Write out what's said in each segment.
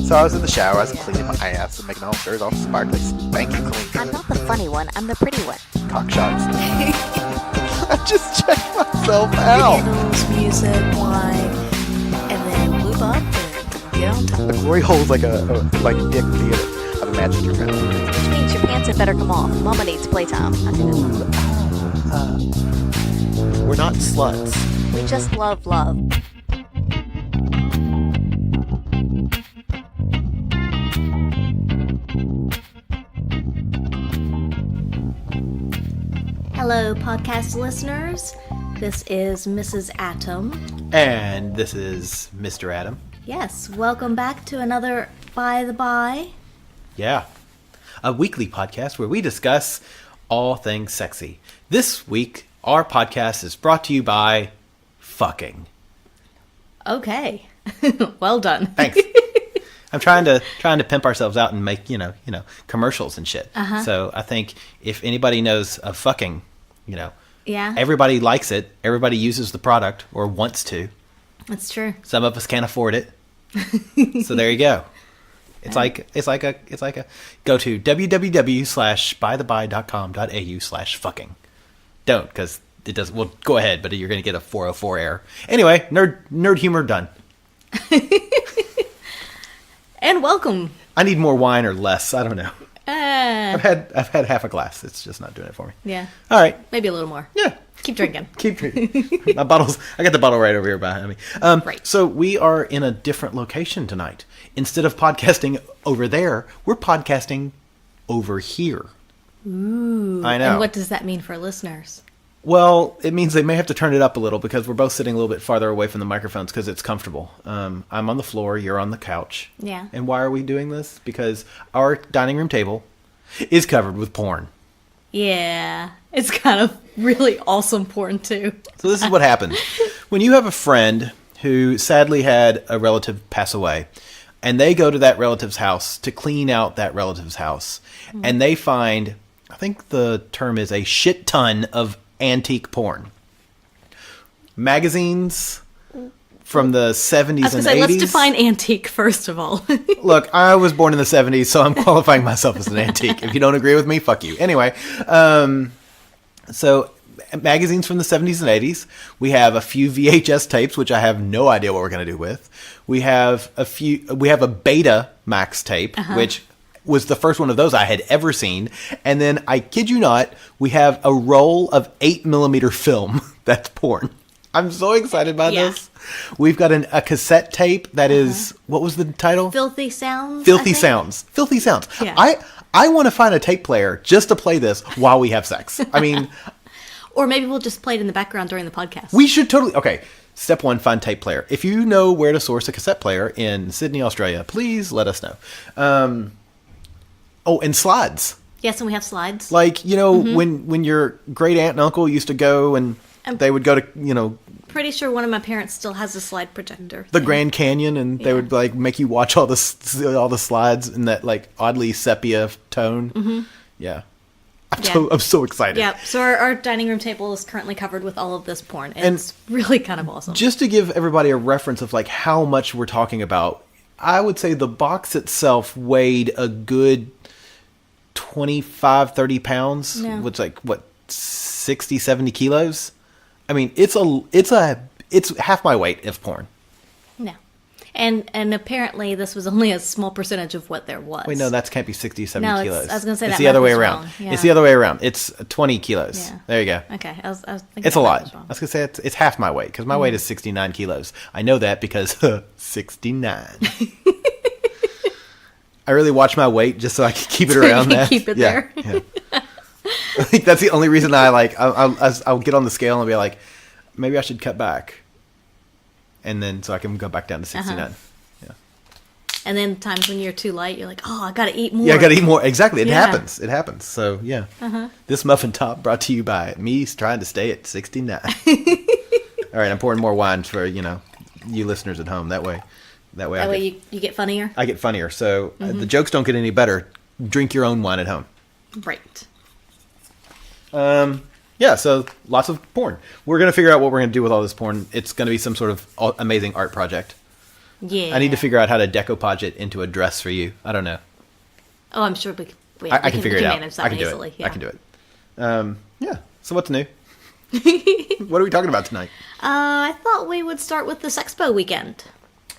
So I was in the shower, I was cleaning my ass and making all sure all sparkly, spanky clean. I'm not the funny one, I'm the pretty one. Cock shots. I just checked myself out. Candles, music, wine, and then lube up and get on top. The glory hole's like like Dick Theater. I've imagined your friend. Which means your pants had better come off. Mama needs playtime. I think that's We're not sluts. We just love love. Hello, podcast listeners. This is Mrs. Atom. And this is Mr. Adam. Yes, welcome back to another By the By. Yeah. A weekly podcast where we discuss all things sexy. This week, our podcast is brought to you by fucking. Okay. Well done. Thanks. I'm trying to pimp ourselves out and make, you know, commercials and shit. Uh-huh. So I think if anybody knows of fucking, Yeah, everybody likes it. Everybody uses the product or wants to. that's true. Some of us can't afford it. So there you go. It's like a go to www.bytheby.com.au/fucking. Don't, because it doesn't. Well, go ahead, but you're going to get a 404 error. Anyway, nerd humor done. And welcome. I need more wine or less. I don't know. Uh, I've had half a glass. It's just not doing it for me. yeah, All right. maybe a little more. Yeah. Keep drinking. Keep drinking. My bottles. I got the bottle right over here behind me. Right. So we are in a different location tonight. Instead of podcasting over there, we're podcasting over here. Ooh. I know. And what does that mean for listeners? Well, it means they may have to turn it up a little because we're both sitting a little bit farther away from the microphones because it's comfortable. I'm on the floor, you're on the couch. Yeah. And why are we doing this? Because our dining room table is covered with porn. Yeah, it's kind of really awesome porn too. So this is what happens. When you have a friend who sadly had a relative pass away, and they go to that relative's house to clean out that relative's house, and they find, I think the term is a shit ton of antique porn. Magazines from the 70s I was and gonna say, 80s. let's define antique first of all. Look, I was born in the 70s, so I'm qualifying myself as an antique. If you don't agree with me, fuck you. Anyway, so magazines from the 70s and 80s. We have a few VHS tapes, which I have no idea what we're going to do with. We have a Beta Max tape, which was the first one of those I had ever seen. And then, I kid you not, we have a roll of 8mm film that's porn. I'm so excited about Yeah. this. We've got a cassette tape that is, what was the title? Filthy Sounds. I Filthy think? Sounds. Filthy Sounds. Yeah. I want to find a tape player just to play this while we have sex. I mean, Or maybe we'll just play it in the background during the podcast. we should totally... Okay, step one, find tape player. If you know where to source a cassette player in Sydney, Australia, please let us know. And slides. Yes, and we have slides. Like, when your great aunt and uncle used to go and they would go to, Pretty sure one of my parents still has a slide projector. the Grand Canyon, and they would like make you watch all the slides in that like oddly sepia tone. Mm-hmm. Yeah, I'm so excited. Yeah, so our dining room table is currently covered with all of this porn. It's really kind of awesome. Just to give everybody a reference of like how much we're talking about, I would say the box itself weighed a good 25-30 pounds, Yeah. which like what 60-70 kilos. I mean, it's half my weight of porn. No. And apparently this was only a small percentage of what there was. Wait, no, that can't be 60, 70 No, kilos. I was gonna say it's that the other math way was around. wrong. Yeah. It's the other way around. It's 20 kilos. Yeah. There you go. Okay, I was thinking It's a that lot. was wrong. I was going to say it's half my weight because my weight is 69 kilos. I know that because 69. I really watch my weight just so I can keep it around that. Keep it there. Yeah. I think that's the only reason I'll get on the scale and be like, maybe I should cut back. And then so I can go back down to 69. Yeah. And then times when you're too light, you're like, oh, I gotta eat more. Yeah, I got to eat more. Exactly. It Yeah. happens. It happens. So, yeah. This muffin top brought to you by me trying to stay at 69. All right, I'm pouring more wine for, you listeners at home. That way That way you get funnier. I get funnier. So the jokes don't get any better. Drink your own wine at home. Right. Yeah, so lots of porn. We're going to figure out what we're going to do with all this porn. It's going to be some sort of amazing art project. Yeah. I need to figure out how to decoupage it into a dress for you. I don't know. Oh, I'm sure I can figure it out. manage that I can do easily. it. Yeah. I can do it. Yeah. So what's new? What are we talking about tonight? I thought we would start with the Sexpo weekend.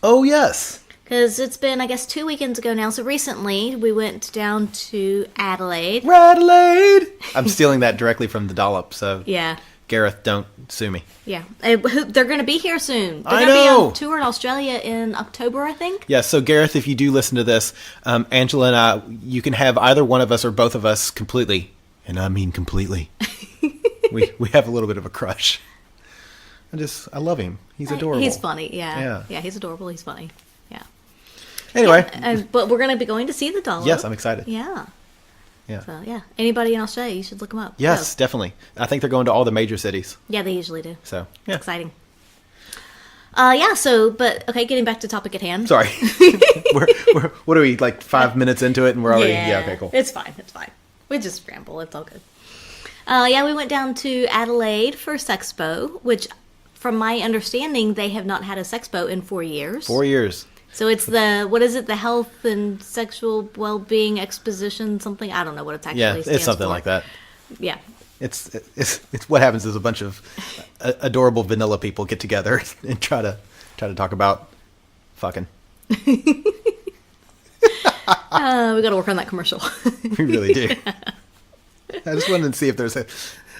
Oh, yes. Because it's been, I guess, 2 weekends ago now. So recently, we went down to Adelaide. Radelaide! I'm stealing that directly from the dollop, so Yeah. Gareth, don't sue me. Yeah. They're going to be here soon. They're I going to be know. on tour in Australia in October, I think. Yeah, so Gareth, if you do listen to this, Angela and I, you can have either one of us or both of us completely, and I mean completely. we have a little bit of a crush. I love him. He's adorable. He's funny, yeah. Yeah. Yeah, he's adorable. He's funny. Yeah. Anyway, But we're going to be going to see the dollop. yes, I'm excited. Yeah. Yeah. So, yeah. Anybody in Australia, you should look them up. Yes, Go. definitely. I think they're going to all the major cities. Yeah, they usually do. So, It's yeah. exciting. Okay, getting back to topic at hand. Sorry. What are we, like 5 minutes into it and we're already... Yeah, okay, cool. It's fine. We just ramble. It's all good. We went down to Adelaide for Sexpo, which, from my understanding, they have not had a Sexpo in 4 years. 4 years. So it's the Health and Sexual Well-Being Exposition, something? I don't know what it's actually Yeah, stands it's something for. like that. Yeah. It's what happens is a bunch of adorable vanilla people get together and try to talk about fucking. We got to work on that commercial. We really do. I just wanted to see if there's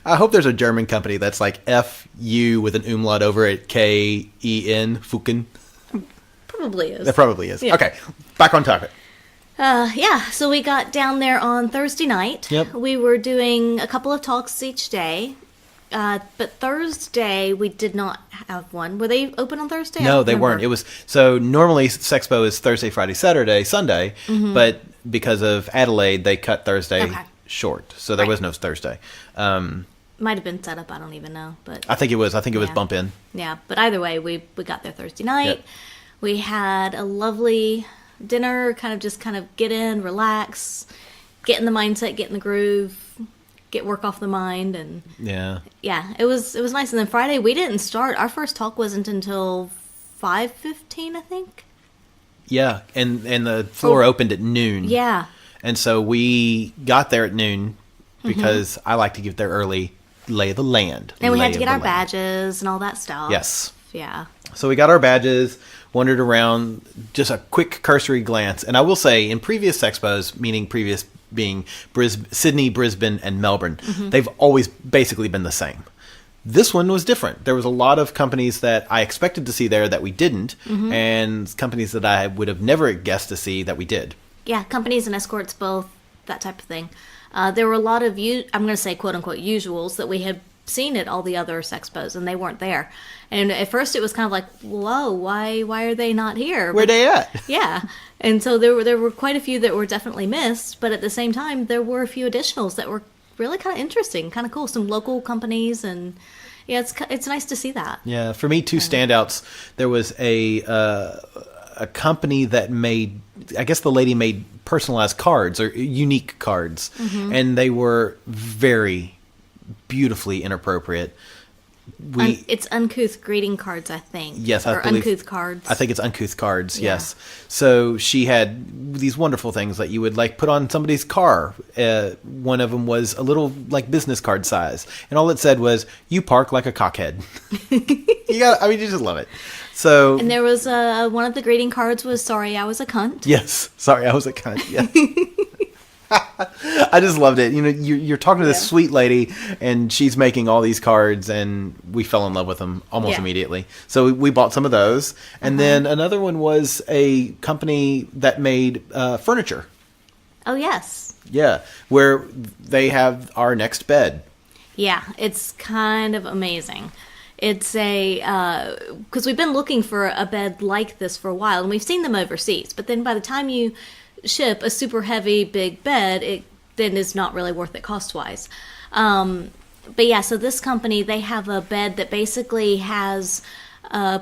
I hope there's a German company that's like F-U with an umlaut over it, K-E-N, Fuken. Probably is. There probably is. Yeah. Okay, back on topic. So we got down there on Thursday night. Yep. We were doing a couple of talks each day. But Thursday, we did not have one. Were they open on Thursday? I No, don't they remember. weren't. It was so normally Sexpo is Thursday, Friday, Saturday, Sunday, but because of Adelaide, they cut Thursday Okay. short, so there Right. was no Thursday. Might have been set up. I don't even know. But I think it was Yeah. bump in. yeah. But either way, we got there Thursday night. Yep. We had a lovely dinner. Kind of get in, relax, get in the mindset, get in the groove, get work off the mind, and Yeah. yeah, it was nice. And then Friday we didn't start. Our first talk wasn't until 5:15, I think. Yeah, and the floor opened at noon. Yeah. And so we got there at noon because I like to get there early, lay of the land. And we lay had to of get the our land. badges and all that stuff. Yes. Yeah. So we got our badges, wandered around, just a quick cursory glance. And I will say, in previous Expos, meaning previous being Sydney, Brisbane, and Melbourne, they've always basically been the same. This one was different. There was a lot of companies that I expected to see there that we didn't, and companies that I would have never guessed to see that we did. Yeah, companies and escorts both, that type of thing. There were a lot of, I'm going to say quote-unquote usuals that we had seen at all the other Sexpos, and they weren't there. And at first it was kind of like, whoa, why are they not here? Where they at? Yeah. And so there were quite a few that were definitely missed, but at the same time, there were a few additionals that were really kind of interesting, kind of cool. Some local companies, and yeah, it's nice to see that. Yeah, for me, two standouts. There was a company that made, I guess the lady made personalized cards or unique cards, and they were very beautifully inappropriate. It's uncouth greeting cards, I think. Yes, I or believe- uncouth cards. I think it's uncouth cards. Yeah. Yes. So she had these wonderful things that you would like put on somebody's car. One of them was a little like business card size, and all it said was "You park like a cockhead." You just love it. So And there was one of the greeting cards was "Sorry, I was a cunt." yes, sorry, I was a cunt. Yeah. I just loved it. You know, you're talking to this sweet lady, and she's making all these cards, and we fell in love with them almost Yeah. immediately. So we bought some of those, and then another one was a company that made furniture. Oh yes, Yeah, where they have our next bed. yeah, it's kind of amazing. It's because we've been looking for a bed like this for a while, and we've seen them overseas. But then by the time you ship a super heavy big bed, it then is not really worth it cost wise. But yeah, so this company, they have a bed that basically has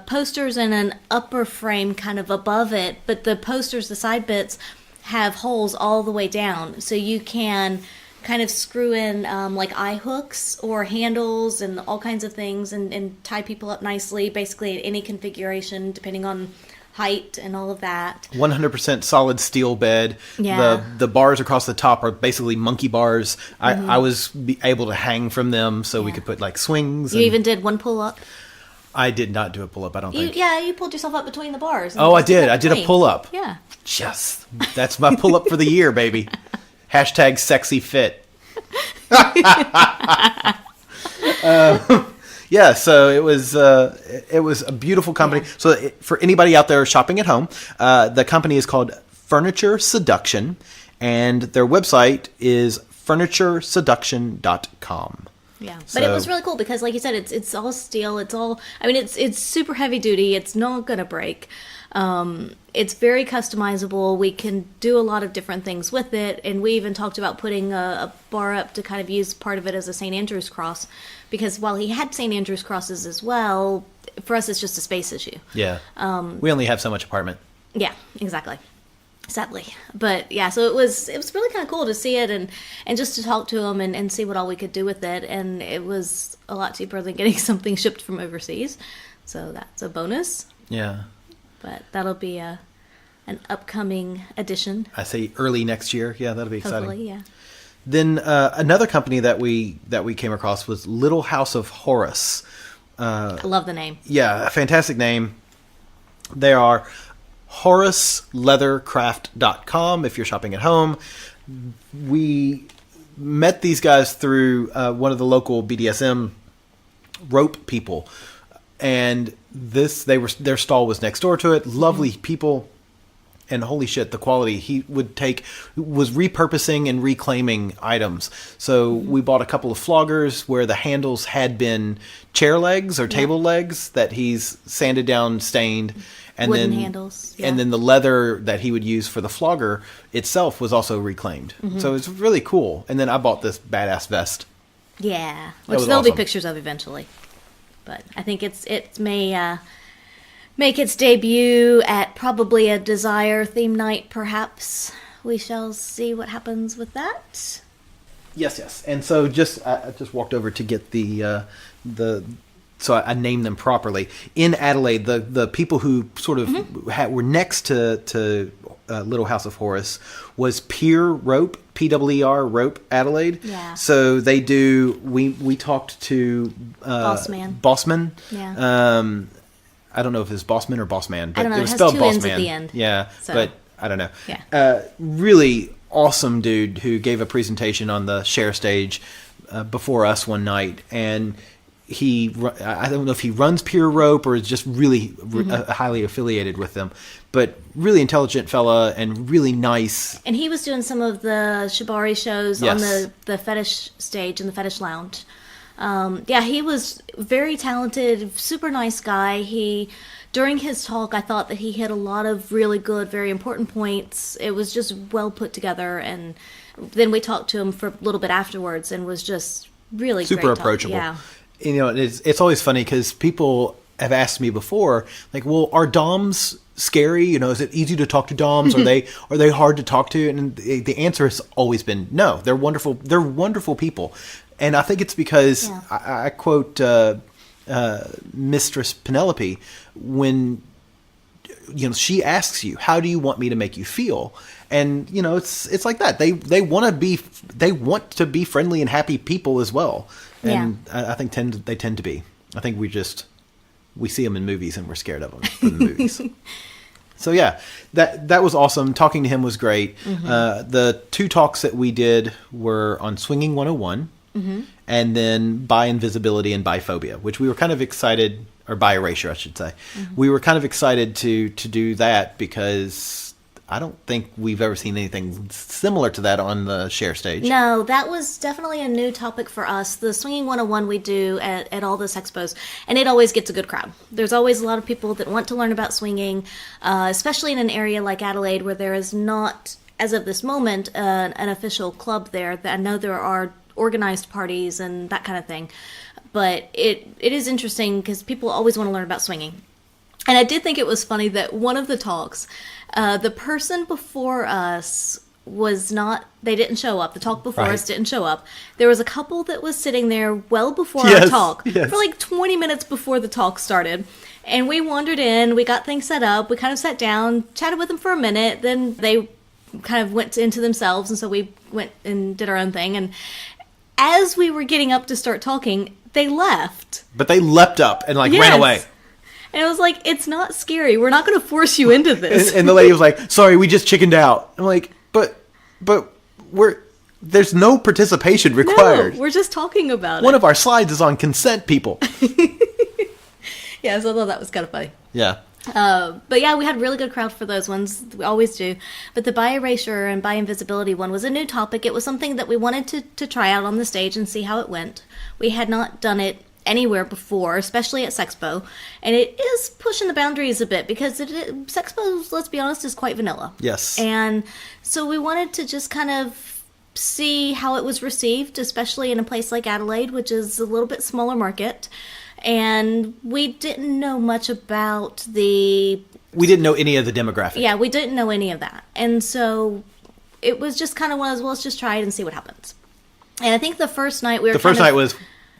posters and an upper frame kind of above it, but the posters, the side bits, have holes all the way down, so you can kind of screw in like eye hooks or handles and all kinds of things, and tie people up nicely, basically in any configuration depending on height and all of that. 100% solid steel bed. Yeah. The bars across the top are basically monkey bars. I was able to hang from them, so we Yeah. could put like swings. You even did one pull up. I did not do a pull up. I don't think. You pulled yourself up between the bars. and Oh, I just did did. that I did a between. pull up. Yeah. Yes, that's my pull up for the year, baby. Hashtag sexy fit. Yeah, so it was a beautiful company. Yeah. So for anybody out there shopping at home, the company is called Furniture Seduction, and their website is FurnitureSeduction.com. Yeah, but it So- was really cool because, like you said, it's all steel. It's all. I mean, it's super heavy duty. It's not gonna break. It's very customizable. We can do a lot of different things with it, and we even talked about putting a bar up to kind of use part of it as a St. Andrew's cross, because while he had St. Andrew's crosses as well, for us it's just a space issue. Yeah, we only have so much apartment. Yeah, exactly. Sadly, but yeah, so it was really kind of cool to see it and just to talk to him and see what all we could do with it, and it was a lot cheaper than getting something shipped from overseas, so that's a bonus. Yeah, But that'll be an upcoming addition, I say early next year. Yeah, that'll be exciting. hopefully. Yeah. Then another company that we came across was Little House of Horus. I love the name. Yeah, a fantastic name. They are HorusLeathercraft.com if you're shopping at home. We met these guys through one of the local BDSM rope people, and their stall was next door to it. Lovely people. And holy shit, the quality he was repurposing and reclaiming items. So we bought a couple of floggers where the handles had been chair legs or table legs that he's sanded down, stained, and Wooden then handles, yeah. and then the leather that he would use for the flogger itself was also reclaimed. So it's really cool. And then I bought this badass vest. Yeah, That which was there'll be awesome. pictures of eventually, but I think it may make its debut at probably a Desire theme night, perhaps. We shall see what happens with that. Yes. And so I just walked over to get so I named them properly. In Adelaide, the people who sort of were next to Little House of Horus was Pier Rope, PWER Rope Adelaide. Yeah. So they do. We talked to Bossman. Yeah. I don't know if it's Bossman or Bossman, but I don't know, it it was has spelled two Bossman. N's at the end. Yeah, So- but I don't know. Yeah. Really awesome dude who gave a presentation on the share stage before us one night, and I don't know if he runs Pure Rope or is just really highly affiliated with them, but really intelligent fella and really nice. And he was doing some of the Shibari shows Yes. on the fetish stage in the fetish lounge. Yeah, he was very talented, super nice guy. During his talk, I thought that he hit a lot of really good, very important points. It was just well put together, and then we talked to him for a little bit afterwards, and was just really Super great talk. approachable. Yeah, You know, it's always funny because people have asked me before, like, well, are DOMs scary? You know, is it easy to talk to DOMs? Are they hard to talk to? And the answer has always been no. They're wonderful. They're wonderful people, and I think it's because Yeah. I quote Mistress Penelope when she asks you, "How do you want me to make you feel?" And it's like that. They want to be friendly and happy people as well. And I think they tend to be. I think we see them in movies and we're scared of them from the movies. So yeah, that was awesome. Talking to him was great. The two talks that we did were on Swinging 101 and then Bi Invisibility and Biphobia, which we were kind of excited, or Bi Erasure, I should say. We were kind of excited to do that because I don't think we've ever seen anything similar to that on the share stage. No, that was definitely a new topic for us. The Swinging 101 we do at all this expos, and it always gets a good crowd. There's always a lot of people that want to learn about swinging, especially in an area like Adelaide where there is not, as of this moment, an official club there. I know there are organized parties and that kind of thing, but it is interesting because people always want to learn about swinging. And I did think it was funny that one of the talks, the person before us was not, they didn't show up. The talk before Right. us didn't show up. There was a couple that was sitting there well before our Yes, talk, yes. for like 20 minutes before the talk started. And we wandered in, we got things set up, we kind of sat down, chatted with them for a minute, then they kind of went into themselves, and so we went and did our own thing. And as we were getting up to start talking, they left. But they leapt up and like ran Yes. away. And it was like, it's not scary. We're not going to force you into this. And the lady was like, "Sorry, we just chickened out." I'm like, "But there's no participation required. No, we're just talking about One it. of our slides is on consent, people." Yeah, so I thought that was kind of funny. Yeah. But yeah, we had a really good crowd for those ones. We always do. But the bi erasure and bi invisibility one was a new topic. It was something that we wanted to try out on the stage and see how it went. We had not done it anywhere before, especially at Sexpo. And it is pushing the boundaries a bit because Sexpo, let's be honest, is quite vanilla. Yes. And so we wanted to just kind of see how it was received, especially in a place like Adelaide, which is a little bit smaller market. And we didn't know much about We didn't know any of the demographic. yeah, we didn't know any of that. And so it was just kind of one of those, well, let's just try it and see what happens. And I think the first night we were The first kind of- night was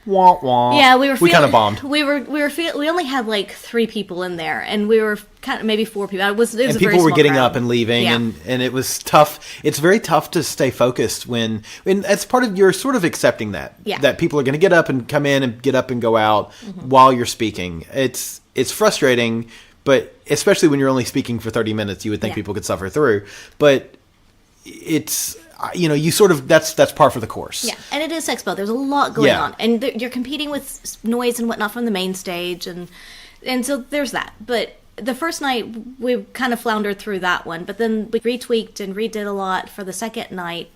wah wah. yeah, we kind of bombed. We only had like 3 people in there, and we were kind of maybe 4 people. It was And a very people were small getting crowd. up and leaving, Yeah. and it was tough. It's very tough to stay focused when that's part of you're sort of accepting that Yeah. that people are going to get up and come in and get up and go out while you're speaking. It's frustrating, but especially when you're only speaking for 30 minutes, you would think Yeah. people could suffer through. But it's you sort of that's par for the course. Yeah, and it is Expo. There's a lot going Yeah. on, and you're competing with noise and whatnot from the main stage, and so there's that. But the first night we kind of floundered through that one, but then we retweaked and redid a lot for the second night,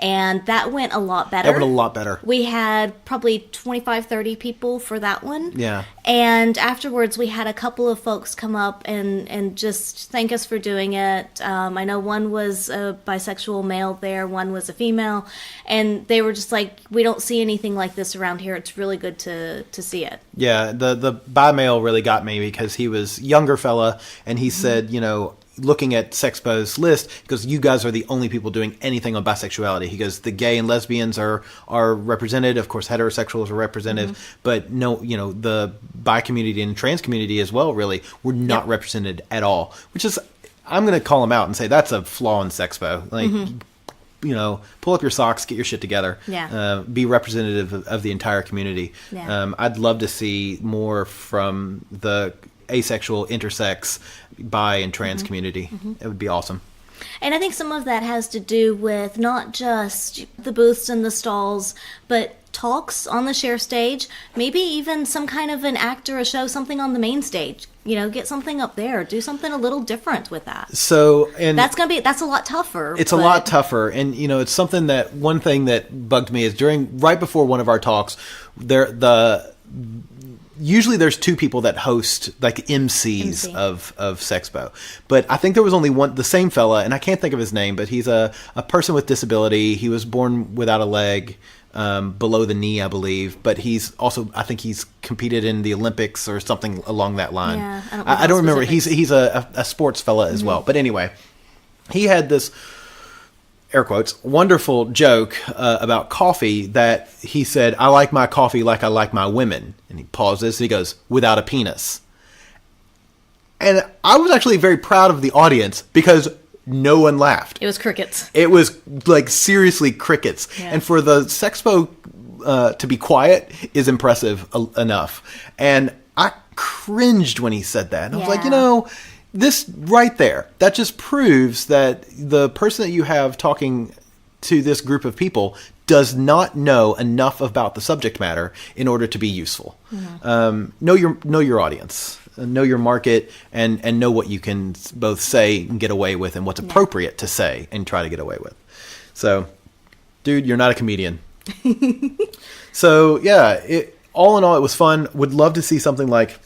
and that went a lot better. That went a lot better. We had probably 25, 30 people for that one. Yeah. And afterwards, we had a couple of folks come up and just thank us for doing it. I know one was a bisexual male there, one was a female. And they were just like, we don't see anything like this around here. It's really good to see it. Yeah, the bi male really got me because he was younger fella, and he said, looking at Sexpo's list, because you guys are the only people doing anything on bisexuality. He goes, the gay and lesbians are represented, of course, heterosexuals are represented, but no, the bi community and trans community as well, really, were not represented at all. Which is, I'm going to call him out and say that's a flaw in Sexpo. Like, pull up your socks, get your shit together. Yeah. Be representative of the entire community. Yeah. I'd love to see more from the asexual, intersex, bi, and trans community. It would be awesome. And I think some of that has to do with not just the booths and the stalls, but talks on the share stage, maybe even some kind of an act or a show, something on the main stage. Get something up there, do something a little different with that. So, and That's a lot tougher. it's a lot tougher, and it's something that one thing that bugged me is right before one of our talks, usually there's 2 people that host like MCs MC. of Sexpo, but I think there was only one, the same fella, and I can't think of his name, but he's a person with disability. He was born without a leg, below the knee, I believe, but he's also, I think he's competed in the Olympics or something along that line. Yeah, I don't I don't remember. specifics. He's a sports fella as well, but anyway, he had this, air quotes, wonderful joke about coffee that he said, I like my coffee like I like my women. And he pauses and he goes, without a penis. And I was actually very proud of the audience because no one laughed. It was crickets. It was like seriously crickets. Yeah. And for the Sexpo to be quiet is impressive enough. And I cringed when he said that. And I was like, Yeah. this right there, that just proves that the person that you have talking to this group of people does not know enough about the subject matter in order to be useful. Know your audience, know your market, and know what you can both say and get away with, and what's appropriate to say and try to get away with. So, dude, you're not a comedian. So yeah, all in all, it was fun. Would love to see something like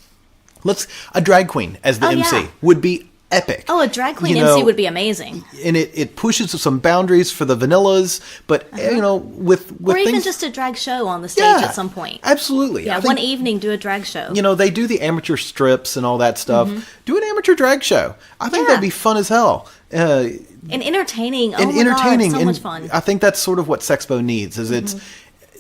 a drag queen as the Oh, MC yeah. would be epic. Oh, a drag queen You MC know, would be amazing. and it pushes some boundaries for the vanillas, but with Or even things, just a drag show on the stage yeah, at some point. Absolutely. Yeah, I think, one evening do a drag show. they do the amateur strips and all that stuff. Do an amateur drag show. I think Yeah. that'd be fun as hell. And entertaining. and oh my entertaining. God, so and much fun. I think that's sort of what Sexpo needs. Is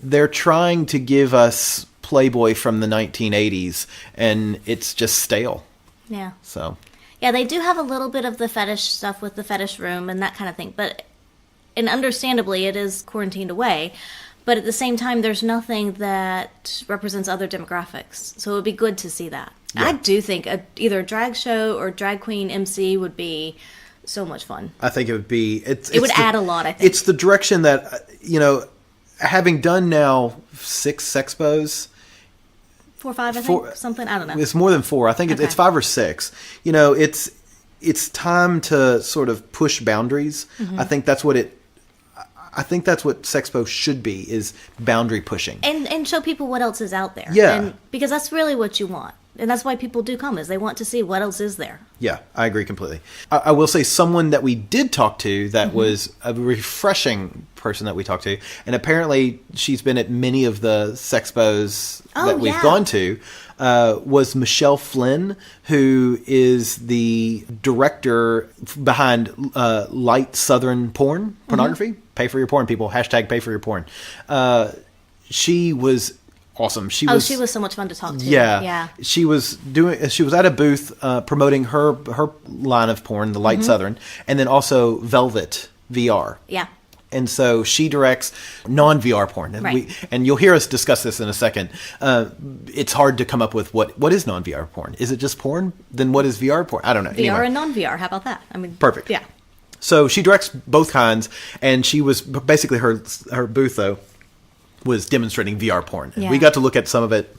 they're trying to give us Playboy from the 1980s, and it's just stale. Yeah. So Yeah, they do have a little bit of the fetish stuff with the fetish room and that kind of thing, and understandably, it is quarantined away. But at the same time, there's nothing that represents other demographics, so it would be good to see that. Yeah. I do think either a drag show or drag queen MC would be so much fun. I think it would be. It would add a lot, I think. It's the direction that having done now 6 Sexpos. 4 or 5, I think, something. I don't know. It's more than 4. I think Okay. it's 5 or 6. It's time to sort of push boundaries. Mm-hmm. I think that's what Sexpo should be, is boundary pushing. And show people what else is out there. Yeah. Because that's really what you want. And that's why people do come, is they want to see what else is there. Yeah, I agree completely. I will say someone that we did talk to that Mm-hmm. was a refreshing person that we talked to, and apparently she's been at many of the Sexpos that we've yeah. gone to, was Michelle Flynn, who is the director behind Light Southern Pornography. Pay for your porn, people. # pay for your porn. She was awesome. She was so much fun to talk to. Yeah. She was at a booth promoting her line of porn, the Light Southern, and then also Velvet VR. Yeah. And so she directs non-VR porn. And Right. and you'll hear us discuss this in a second. It's hard to come up with what is non-VR porn. Is it just porn? Then what is VR porn? I don't know. VR Anyway. and non-VR. How about that? I mean, Perfect. Yeah. So she directs both kinds, and she was basically her booth though was demonstrating VR porn. And Yeah. we got to look at some of it.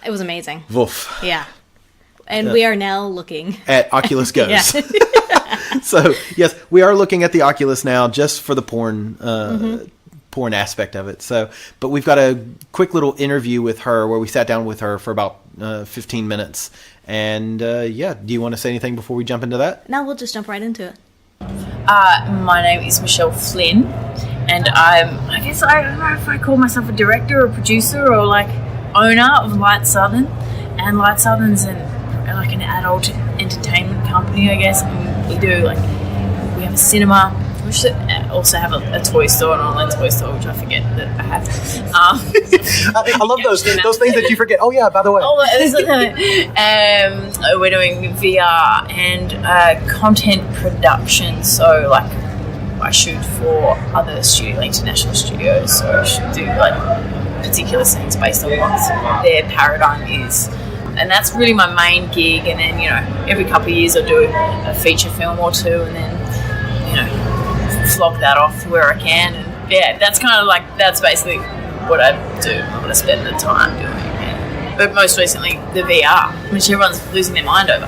It was amazing. Woof. Yeah. And we are now looking At Oculus Goes. Yeah. So yes, we are looking at the Oculus now, just for the porn porn aspect of it. So, but we've got a quick little interview with her where we sat down with her for about 15 minutes. And do you want to say anything before we jump into that? Now we'll just jump right into it. My name is Michelle Flynn, and I don't know if I call myself a director or producer or like owner of Light Southern. And Light Southern's an adult entertainment company, I guess. And we have a cinema. We should also have a toy store, an online toy store, which I forget that I have. I love those things that you forget. Oh yeah, by the way. We're doing VR and content production. So like, I shoot for other international studios. So I should do like particular scenes based on what their paradigm is. And that's really my main gig. And then, every couple of years I'll do a feature film or two, and then, flog that off where I can. And that's kind of that's basically what I do, what I spend the time doing. Yeah. But most recently, the VR, which everyone's losing their mind over.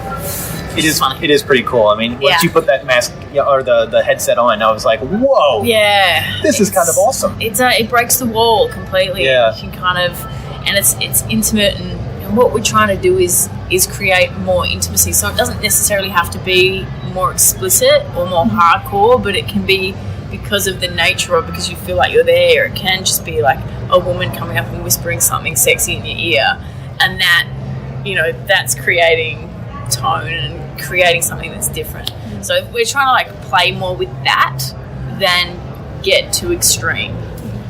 It is funny. It is pretty cool. I mean, once you put that mask or the headset on, I was like, whoa. Yeah. This is kind of awesome. It breaks the wall completely. Yeah. You can kind of, and it's intimate, and what we're trying to do is create more intimacy. So it doesn't necessarily have to be more explicit or more hardcore, but it can be because of the nature of, because you feel like you're there. It can just be like a woman coming up and whispering something sexy in your ear, and that, that's creating tone and creating something that's different. So we're trying to play more with that than get too extreme,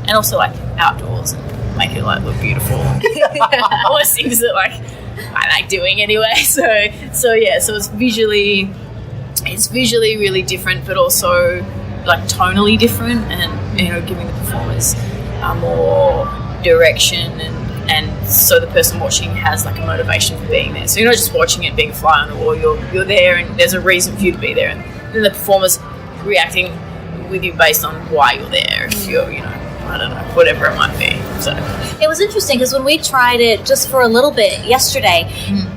and also outdoors and make it look beautiful. All those things that I like doing anyway. So it's visually really different, but also tonally different, and giving the performers more direction, and so the person watching has a motivation for being there. So you're not just watching it being a fly on the wall. You're there, and there's a reason for you to be there, and then the performers reacting with you based on why you're there. If you're I don't know, whatever it might be. So It was interesting because when we tried it just for a little bit yesterday,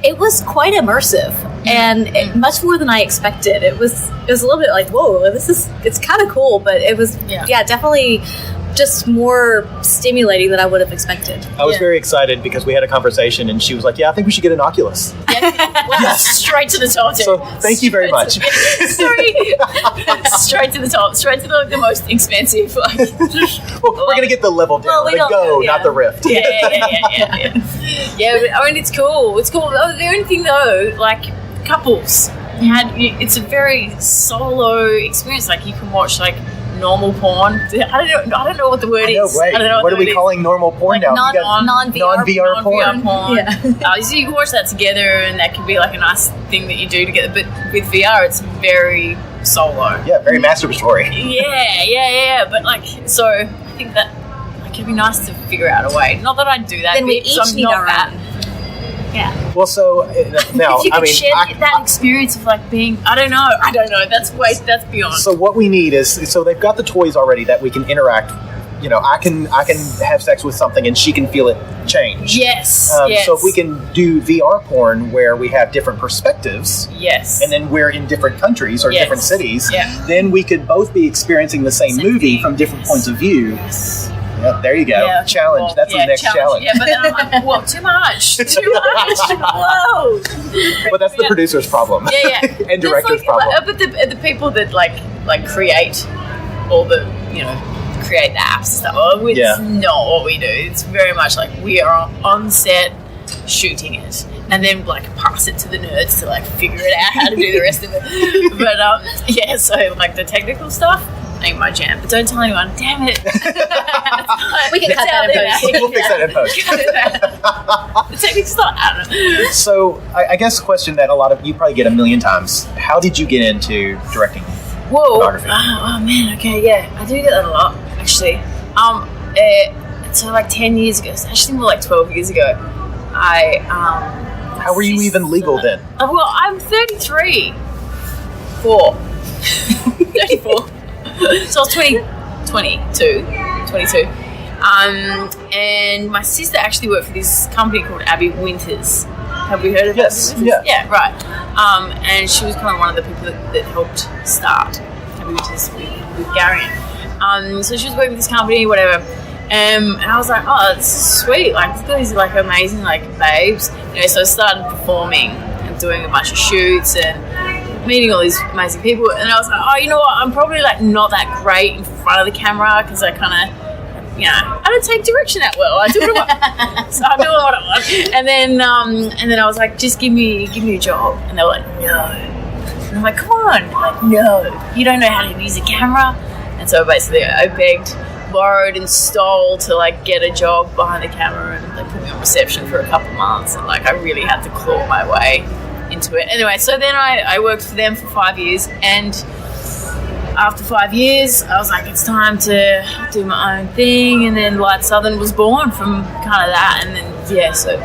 it was quite immersive and much more than I expected. It was a little bit like, whoa, it's kind of cool, but it was definitely just more stimulating than I would have expected. I was very excited because we had a conversation, and she was like, yeah, I think we should get an Oculus. straight to the top. So thank you very much. Sorry. Straight to the top. Straight to the most expensive. Well, we're going to get the level down. The Go, not the Rift. Yeah. Yeah, but, I mean, it's cool. It's cool. The only thing, though, couples. it's a very solo experience. Like you can watch like normal porn. I don't know what the word is. Wait, I don't know what are we it is. calling normal porn now? You got non-VR non-VR porn. Yeah. So you can watch that together, and that can be like a nice thing that you do together. But with VR, it's very solo. Yeah, very masturbatory. Yeah. But like, so I think that like it'd be nice to figure out a way. Not that I do that. Then we bit, 'cause each I'm need not our that. own. Yeah. Well, so now, If you I could mean, share that experience of like being, I don't know. That's beyond. so what we need is, so they've got the toys already that we can interact. You know, I can have sex with something and she can feel it change. Yes. So if we can do VR porn where we have different perspectives, Yes. and then we're in different countries or Yes. different cities, Yeah. then we could both be experiencing the same movie thing. from different Yes. points of view. Yes. Yeah, there you go. Yeah, Challenge. well, That's the next challenge. Yeah, but then I'm like, well, too much. Whoa. But that's the producer's problem. Yeah. And director's That's problem. But the people that like create all the create the apps and stuff. Well, it's Yeah. not what we do. It's very much like we are on set shooting it, and then like pass it to the nerds to like figure it out how to do the rest of it. But yeah, so like the technical stuff ain't my jam. But don't tell anyone. Damn it. We can cut that in post. We'll fix that in post. The technical stuff. I don't know. So I guess the question that a lot of you probably get a million times: how did you get into directing? Whoa! Photography. Oh man, okay, yeah, I do get that a lot actually. So like 10 years ago, it's actually more like 12 years ago, How were you even legal then? Well, I'm 33. 34. So I was 22. And my sister actually worked for this company called Abby Winters. Have we heard of Yes, Abby Winters? yeah. Yeah, right. And she was kind of one of the people that helped start Abby Winters with Gary. So she was working with this company, whatever. And I was like, oh, this is sweet. Like, these are like amazing, like babes. So I started performing and doing a bunch of shoots and meeting all these amazing people. And I was like, oh, you know what? I'm probably like not that great in front of the camera because I kind of, I don't take direction that well. I do what I want. So I'm doing what I want. And then I was like, just give me a job. And they were like, no. And I'm like, come on. They're like, no, you don't know how to use a camera. And so basically I begged, borrowed and stole to like get a job behind the camera, and they put me on reception for a couple of months, and like I really had to claw my way into it. Anyway, so then I worked for them for 5 years, and after 5 years I was like, it's time to do my own thing. And then Light Southern was born from kind of that, and then so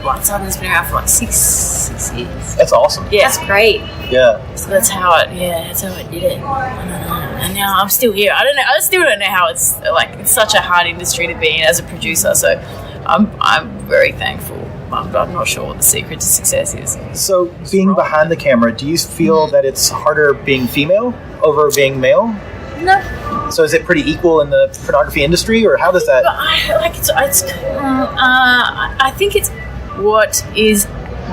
Light Southern's been around for like six years. That's awesome. Yeah, That's great. Yeah. so that's how I did it. I don't know. And now I'm still here. I don't know. I still don't know how it's like. It's such a hard industry to be in as a producer. So I'm very thankful. I'm not sure what the secret to success is. So being behind the camera, do you feel that it's harder being female over being male? No, So is it pretty equal in the pornography industry, or how does that? but I think it's what is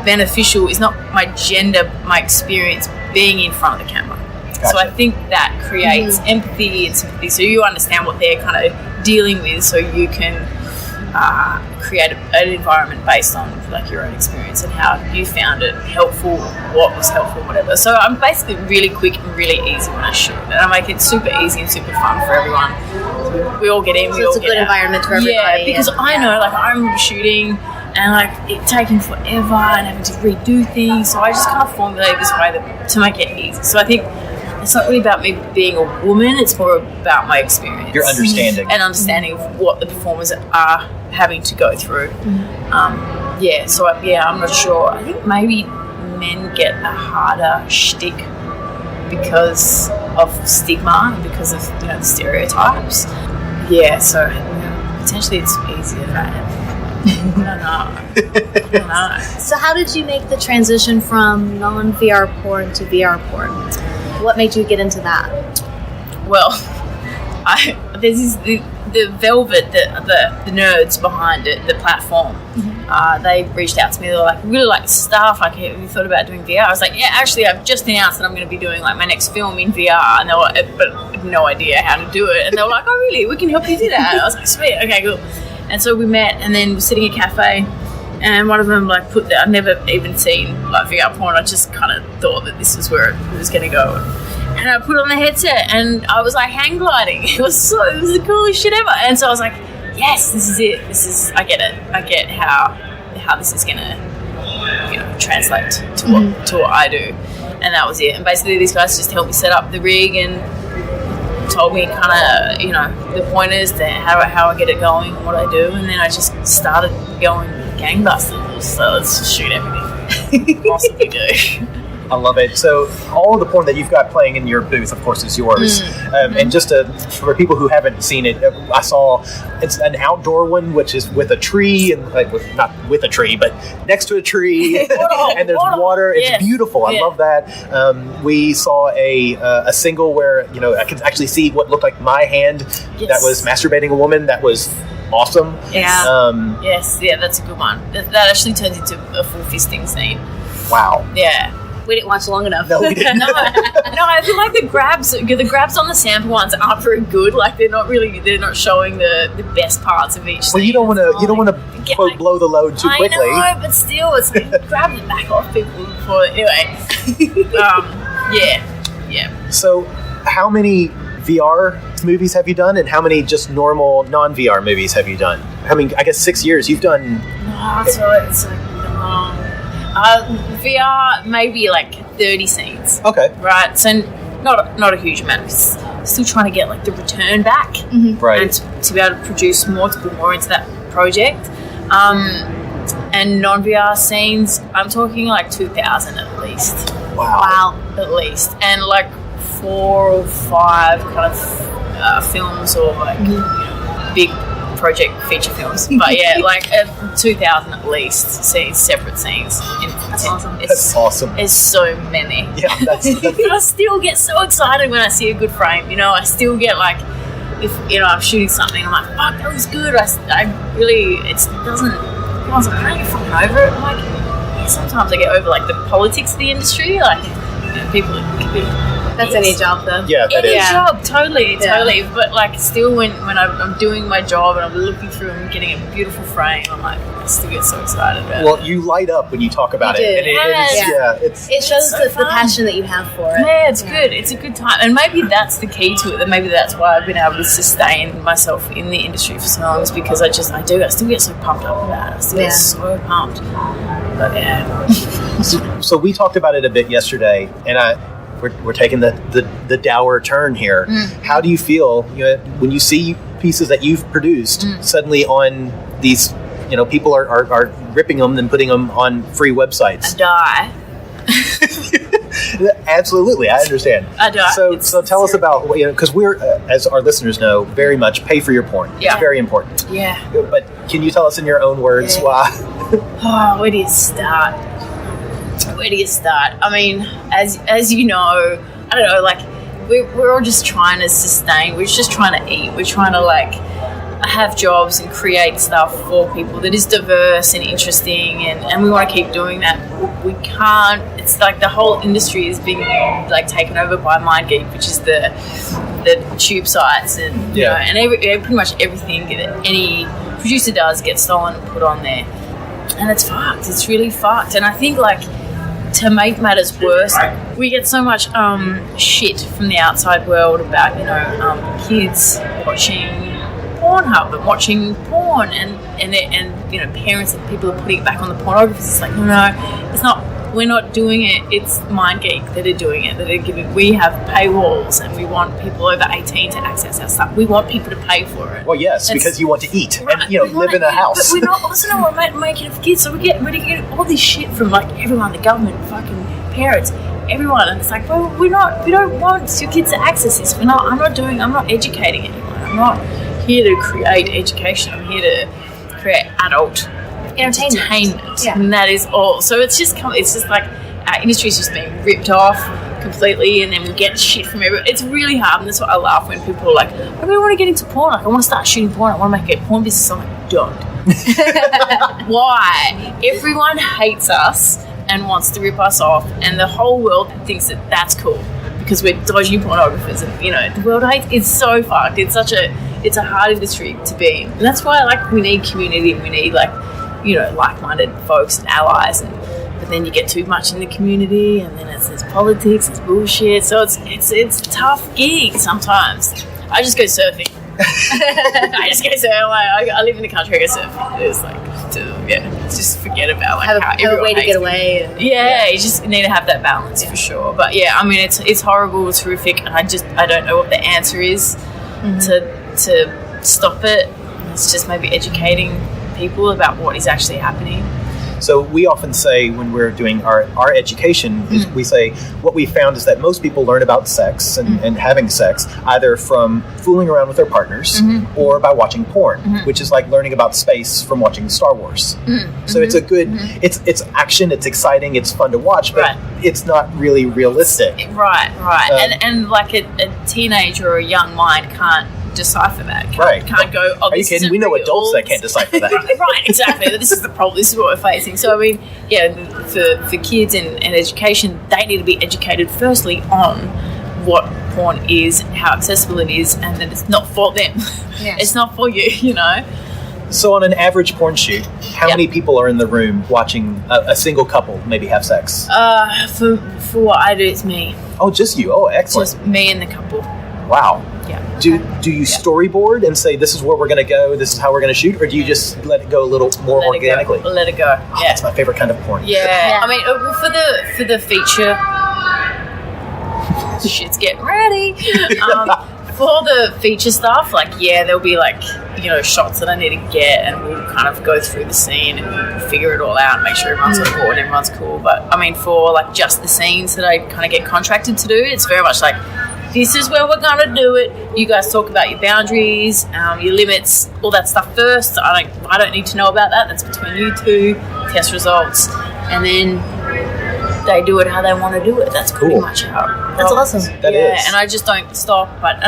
beneficial is not my gender, my experience being in front of the camera. So I Gotcha. think that creates empathy and sympathy, so you understand what they're kind of dealing with, so you can create an environment based on like your own experience and how you found it helpful, what was helpful, whatever. So I'm basically really quick and really easy when I shoot, and I make it super easy and super fun for everyone. We all get in, we So all it's a get good out. environment for everybody. Yeah, because I know, like, I remember shooting and like it taking forever and having to redo things. So I just kind of formulate this way to make it easy. So I think it's not really about me being a woman, it's more about my experience. Your understanding. And understanding of what the performers are having to go through. I'm not sure. I think maybe men get a harder shtick because of stigma and because of the stereotypes. Yeah, so potentially it's easier I don't know. So how did you make the transition from non-VR porn to VR porn? What made you get into that? Well, there's the Velvet, the nerds behind it, the platform. They reached out to me. They were like, really like stuff. Like, have you thought about doing VR? I was like, yeah, actually, I've just announced that I'm going to be doing like my next film in VR, and they were, but I had no idea how to do it. And they were like, oh, really? We can help you do that. I was like, sweet, okay, cool. And so we met, and then we're sitting in a cafe, and one of them like put that. I'd never even seen like VR porn. I just kind of thought that this was where it was going to go. And I put on the headset, and I was like hang gliding. It was the coolest shit ever. And so I was like, yes, this is it. I get it. I get how this is going to translate to what I do. And that was it. And basically these guys just helped me set up the rig and told me kind of, the pointers to how I get it going and what I do. And then I just started going gangbusters. So let's just shoot everything. Possibly do. I love it. So all of the porn that you've got playing in your booth, of course, is yours. And just for people who haven't seen it, I saw it's an outdoor one, which is with a tree, and not with a tree, but next to a tree, and there's water. It's beautiful. I love that. We saw a single where I could actually see what looked like my hand that was masturbating a woman. That was awesome. Yeah. Yes. Yeah, that's a good one. That actually turns into a full fisting scene. Wow. Yeah. We didn't watch long enough. No, we didn't. No, I feel like the grabs on the sample ones aren't very good. Like they're not showing the best parts of each. Well, you don't want to quote blow the load too quickly. I know, but still, it's grab the back off people before. Anyway, yeah. So, how many VR movies have you done, and how many just normal non-VR movies have you done? I mean, I guess 6 years. You've done. So it's like VR, maybe like 30 scenes. Okay. Right. So not a huge amount. Because still trying to get like the return back. Right. And to be able to produce more, to put more into that project. And non-VR scenes, I'm talking like 2,000 at least. Wow. At least. And like 4 or 5 kind of films or like big project feature films. But yeah, like 2,000 at least separate scenes. That's awesome. That's awesome. There's so many. Yeah, that's But I still get so excited when I see a good frame. I still get like, if I'm shooting something, I'm like, fuck, that was good. I really, it doesn't. I was like, I don't get fucking over it. I'm like, yeah, sometimes I get over like the politics of the industry. Like, people can be. That's any job, though. Yeah, that Any is. job, totally. But like, still, when I'm doing my job and I'm looking through and getting a beautiful frame, I'm like, I still get so excited about it. Well, you light up when you talk about You it. do. And It shows so the passion that you have for it. Yeah, it's good. It's a good time, and maybe that's the key to it. And maybe that's why I've been able to sustain myself in the industry for so long. Is because I still get so pumped up about it. I still get so pumped. But yeah. So we talked about it a bit yesterday, and we're taking the dour turn here. How do you feel when you see pieces that you've produced suddenly on these? People are ripping them and putting them on free websites. I die. Absolutely, I understand. I die. So tell us about because we're, as our listeners know, very much pay for your porn. Yeah. It's very important. Yeah. But can you tell us in your own words why? Oh, where do you start? I mean, as you know, I don't know, like we're all just trying to sustain. We're just trying to eat. We're trying to like have jobs and create stuff for people that is diverse and interesting, and we want to keep doing that. We can't. It's like the whole industry is being like taken over by MindGeek, which is the tube sites, and and pretty much everything that any producer does gets stolen and put on there, and it's fucked. It's really fucked. And I think like, to make matters worse, we get so much shit from the outside world about kids watching Pornhub and watching porn, and parents and people are putting it back on the pornographers. It's like, no, it's not. We're not doing it. It's MindGeek that are doing it. That are giving. We have paywalls, and we want people over 18 to access our stuff. We want people to pay for it. Well, yes, because you want to eat and We live want in a house. But we're not. Also, we're making it for kids. So we're getting all this shit from like everyone, the government, fucking parents, everyone. And it's like, well, we don't want your kids to access this. I'm not educating anyone. I'm not here to create education. I'm here to create adult entertainment. Yeah. And that is all. So it's just like our industry's just being ripped off completely, and then we get shit from everyone. It's really hard, and that's why I laugh when people are like, I really want to get into porn. Like, I want to start shooting porn. I want to make a porn business. I'm like, don't. Why? Everyone hates us and wants to rip us off, and the whole world thinks that that's cool because we're dodgy pornographers, and the world hates. It's so fucked. It's a hard industry to be in, and that's why we need community, and we need like-minded folks and allies, but then you get too much in the community, and then there's politics, it's bullshit. So it's a tough gig sometimes. I just go surfing. I just go surfing. I live in the country. I go surfing. It's like, just forget about like have how a everyone way to hates get me. away. And, Yeah, you just need to have that balance for sure. But yeah, I mean, it's horrible, it's horrific, and I don't know what the answer is to stop it. It's just maybe educating people about what is actually happening. So we often say when we're doing our education, is we say what we found is that most people learn about sex and having sex either from fooling around with their partners or by watching porn, which is like learning about space from watching Star Wars. So it's a good, it's action, it's exciting, it's fun to watch, but it's not really realistic. Right. And like a teenager or a young mind can't decipher that. Can't go, oh, Are you kidding? We know adults that can't decipher that. Right, exactly. This is the problem. This is what we're facing. So, I mean, yeah, for kids and education, they need to be educated firstly on what porn is, how accessible it is, and that it's not for them. Yes. It's not for you, you know? So on an average porn shoot, how many people are in the room watching a single couple maybe have sex? For what I do, it's me. Oh, just you. Oh, excellent. Just me and the couple. Wow. Yeah. Do you storyboard and say this is where we're going to go, this is how we're going to shoot, or do you just let it go a little more organically? Let it go. Oh, that's my favorite kind of porn. Yeah. I mean, for the feature, shit's getting ready. For the feature stuff, like, yeah, there'll be like, shots that I need to get, and we'll kind of go through the scene and figure it all out and make sure everyone's on board and everyone's cool. But I mean, for like just the scenes that I kind of get contracted to do, it's very much like, this is where we're gonna do it. You guys talk about your boundaries, your limits, all that stuff first. I don't need to know about that. That's between you two. Test results, and then they do it how they want to do it. That's pretty much how. That's awesome. That is. And I just don't stop. But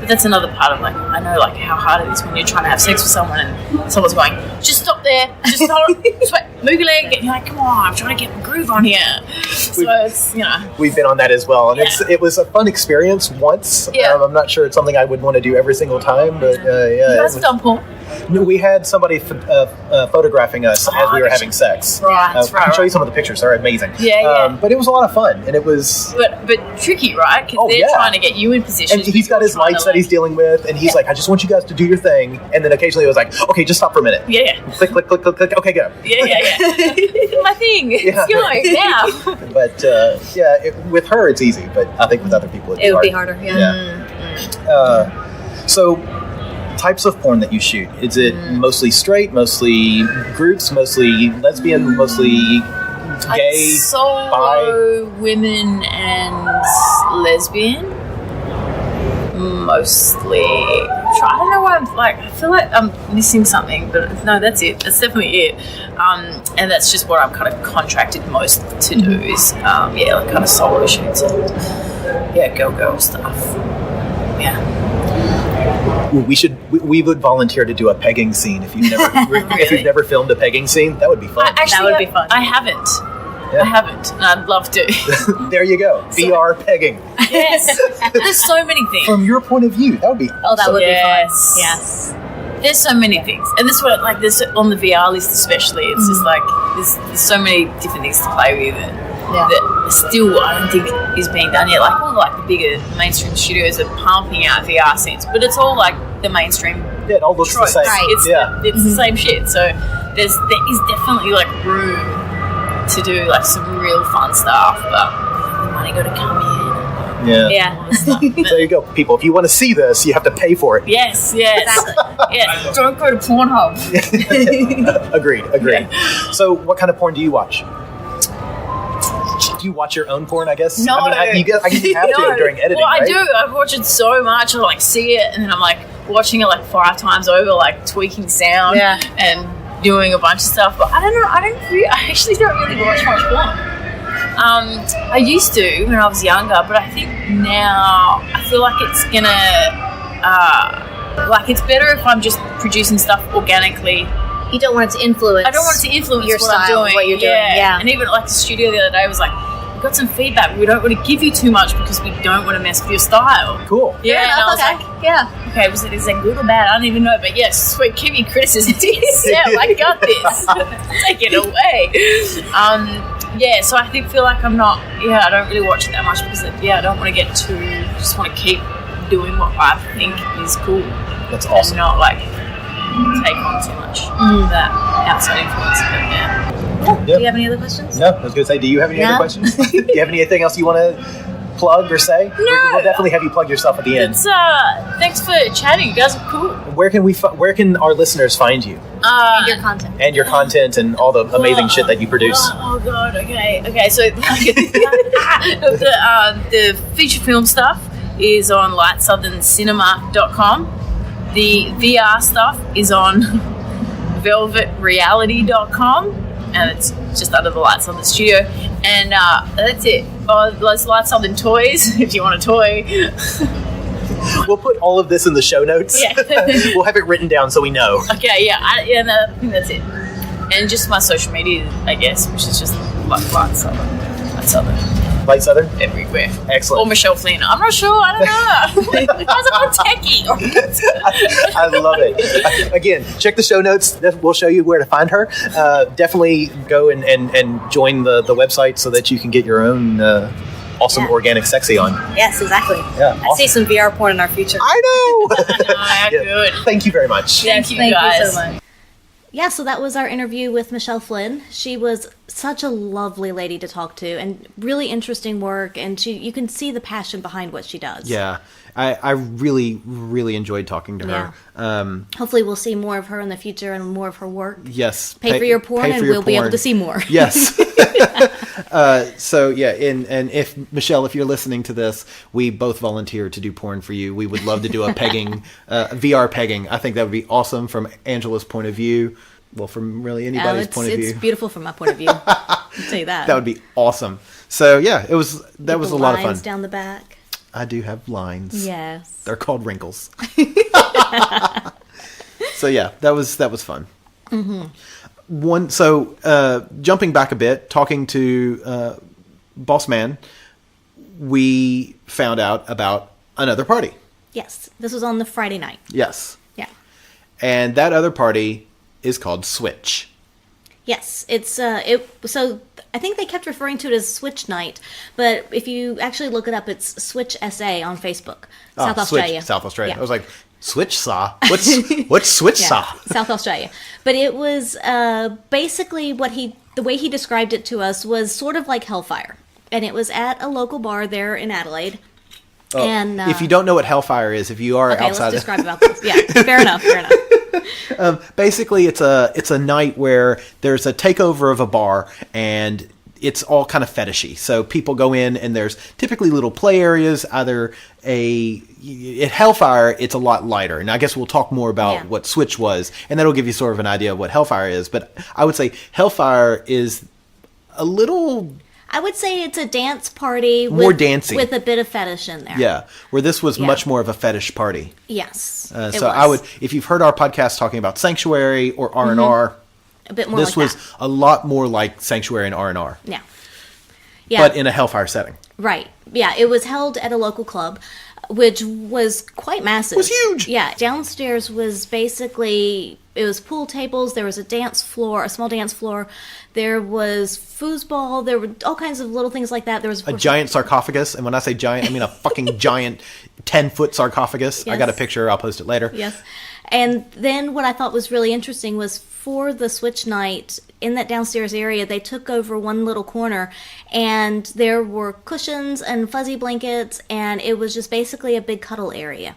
that's another part of like, I know like how hard it is when you're trying to have sex with someone and someone's going, just stop there, just hold on, just wait, move your leg, and you're like, come on, I'm trying to get a groove on here. So it's, We've been on that as well, and it was a fun experience once. Yeah. I'm not sure it's something I would want to do every single time, but You guys have done porn? No, we had somebody photographing us as we were having sex. Right, I can show you some of the pictures; they're amazing. Yeah. But it was a lot of fun, and it was. But tricky, right? Because they're trying to get you in position. And he's got his lights that he's dealing with, and he's like, "I just want you guys to do your thing." And then occasionally it was like, "Okay, just stop for a minute." Yeah. Click, click, click, click, click. Okay, go. Yeah. My thing. Yeah. It's going now. But with her, it's easy. But I think with other people, it would be harder. Yeah. So, types of porn that you shoot, is it mostly straight, mostly groups, mostly lesbian, mostly gay, Solo women and lesbian, mostly. I don't know why I feel like I'm missing something, but no, that's it. That's definitely it. And that's just what I'm kind of contracted most to do is, like kind of solo shoots and girl stuff. Yeah. We would volunteer to do a pegging scene if you've never filmed a pegging scene. That would be fun. That would be fun. I haven't. Yeah. I haven't, and I'd love to. There you go. VR pegging. Yes. There's so many things. From your point of view, that would be Oh, that would be Yes. fun. Yes. There's so many things, and this one, like this on the VR list especially. It's just like there's so many different things to play with, and that still I don't think is being done yet. Like all like the bigger mainstream studios are pumping out VR scenes, but it's all like the mainstream. Yeah, it all looks the tropes. same. Right. It's the same shit. So there is definitely like room to do like some real fun stuff, but the money got to come in. Yeah. Yeah. All this stuff. There you go, people. If you want to see this, you have to pay for it. Yes. Yes. Don't go to Pornhub. Agreed. So, what kind of porn do you watch? Do you watch your own porn? I guess. No. I guess you have to during editing. Well, I right? do. I watch it so much. I like see it, and then I'm like watching it like 5 times over, like tweaking sound and doing a bunch of stuff. But I don't know. I actually don't really watch much porn. I used to when I was younger, but I think now I feel like it's gonna like it's better if I'm just producing stuff organically. You don't want it to influence. I don't want it to influence your what style, I'm doing. what you're doing. Yeah. And even like the studio the other day was like, got some feedback. We don't want to give you too much because we don't want to mess with your style. Cool. Yeah, and I was okay. like, Yeah. okay, is that good or bad? I don't even know. But yes, sweet, give me criticism to yourself. I got this. Take it away. Yeah, so I feel like I'm not. Yeah, I don't really watch it that much because I don't want to get too. Just want to keep doing what I think is cool. That's awesome. And not like take on too much of that outside influence. But yeah. Do you have any other questions? No, I was going to say, do you have any No. other questions? Do you have anything else you want to plug or say? No. We'll definitely have you plug yourself at the end. It's thanks for chatting. You guys are cool. Where can our listeners find you And your content. and your content and all the amazing shit that you produce? Oh god. Okay. So the feature film stuff is on lightsoutherncinema.com. The VR stuff is on velvetreality.com, and it's just under the Light Southern studio. And that's it. Oh, there's Light Southern toys if you want a toy. We'll put all of this in the show notes. Yeah. We'll have it written down so we know. Okay, yeah, I think that's it. And just my social media, I guess, which is just like Light Southern. Light Southern. Light Southern? Everywhere. Excellent. Or Michelle Flynn. I'm not sure. I don't know. You guys are all techie. I love it. Again, check the show notes. We'll show you where to find her. Definitely go and join the website so that you can get your own awesome organic sexy on. Yes, exactly. Yeah, I see some VR porn in our future. I know. Yeah, good. Thank you very much. Thank you Thank guys. you so much. Yeah, so that was our interview with Michelle Flynn. She was such a lovely lady to talk to and really interesting work, and you can see the passion behind what she does. Yeah, I really, really enjoyed talking to her. Hopefully we'll see more of her in the future and more of her work. Yes. Pay for your porn pay and for your we'll be able porn. to see more. Yes. So yeah, and if Michelle, if you're listening to this, we both volunteer to do porn for you. We would love to do a pegging, VR pegging. I think that would be awesome from Angela's point of view. Well, from really anybody's point of view. It's beautiful from my point of view. I'll tell you that. That would be awesome. So yeah, that was a lot of fun. Lines down the back. I do have lines. Yes. They're called wrinkles. So yeah, that was fun. Mm-hmm. Jumping back a bit, talking to Boss Man, we found out about another party. Yes. This was on the Friday night. Yes. Yeah. And that other party is called Switch. Yes, it's so I think they kept referring to it as Switch Night, but if you actually look it up, it's Switch SA on Facebook, South Australia. South Australia. Yeah. I was like, Switch Saw? What's Switch Yeah, Saw? South Australia. But it was basically the way he described it to us was sort of like Hellfire, and it was at a local bar there in Adelaide. Oh, And if you don't know what Hellfire is, if you are okay, outside, let's describe about this. Yeah, fair enough. basically it's a night where there's a takeover of a bar and it's all kind of fetishy. So people go in and there's typically little play areas. At Hellfire, it's a lot lighter, and I guess we'll talk more about what Switch was, and that'll give you sort of an idea of what Hellfire is. But I would say Hellfire is a little. I would say it's a dance party More dancey. with a bit of fetish in there. Yeah, where this was much more of a fetish party. Yes. So it was. I would, if you've heard our podcast talking about Sanctuary or R&R, a bit more this like was that. a lot more like Sanctuary and R&R, Yeah. Yeah. but in a Hellfire setting. Right. Yeah, it was held at a local club, which was quite massive. It was huge. Yeah, downstairs was basically, it was pool tables, there was a dance floor, a small dance floor, there was foosball, there were all kinds of little things like that. There was A giant sarcophagus, and when I say giant, I mean a fucking giant 10-foot sarcophagus. I got a Yes. picture, I'll post it later. Yes. And then what I thought was really interesting was for the Switch night in that downstairs area, they took over one little corner and there were cushions and fuzzy blankets, and it was just basically a big cuddle area.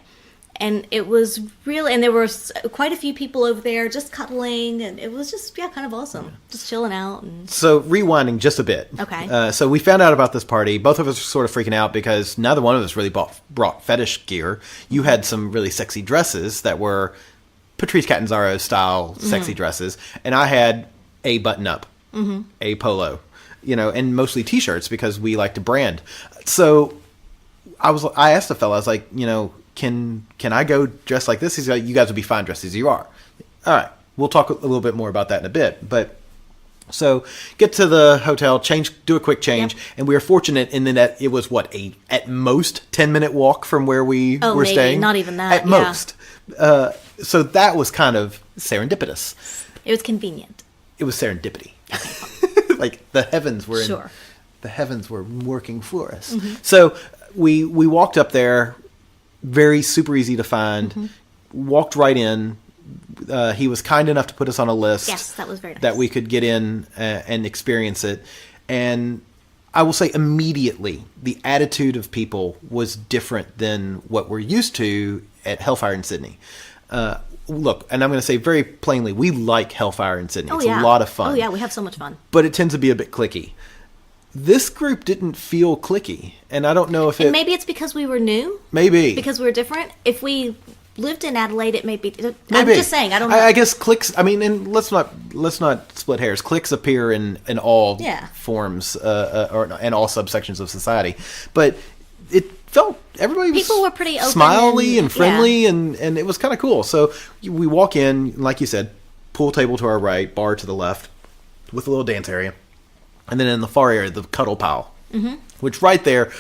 And it was really, and there were quite a few people over there just cuddling, and it was just, kind of awesome. Just chilling out. And So rewinding just a bit. Okay. So we found out about this party. Both of us were sort of freaking out because neither one of us really brought fetish gear. You had some really sexy dresses that were Patrice Catanzaro style sexy dresses, and I had a button-up, a polo, and mostly T-shirts because we like to brand. So I asked the fella, I was like, can I go dressed like this? He's like, you guys would be fine dressed as you are. All right, we'll talk a little bit more about that in a bit. But So get to the hotel, do a quick change, Yep. and we were fortunate in that it was at most 10-minute walk from where we Oh, were maybe. staying. Not even that, At yeah. most. So that was kind of serendipitous. It was convenient. It was serendipity. Like the heavens were Sure. the heavens were working for us. So we walked up there, very super easy to find. Walked right in. He was kind enough to put us on a list. Yes, that was very nice. That we could get in and experience it. And I will say immediately, the attitude of people was different than what we're used to at Hellfire in Sydney. Look, and I'm going to say very plainly, we like Hellfire in Sydney. Oh, It's yeah. a lot of fun. Oh, yeah, we have so much fun. But it tends to be a bit cliquey. This group didn't feel cliquey. And I don't know if And maybe it's because we were new, Maybe. because we were different. If we lived in Adelaide, it may be. I'm Maybe. just saying, I don't know. I guess clicks. I mean, and let's not split hairs. Clicks appear in all Yeah. forms and all subsections of society, but it felt everybody was People were pretty open smiley and- and friendly, and it was kind of cool. So we walk in, like you said, pool table to our right, bar to the left, with a little dance area, and then in the far area, the cuddle pile, which right there.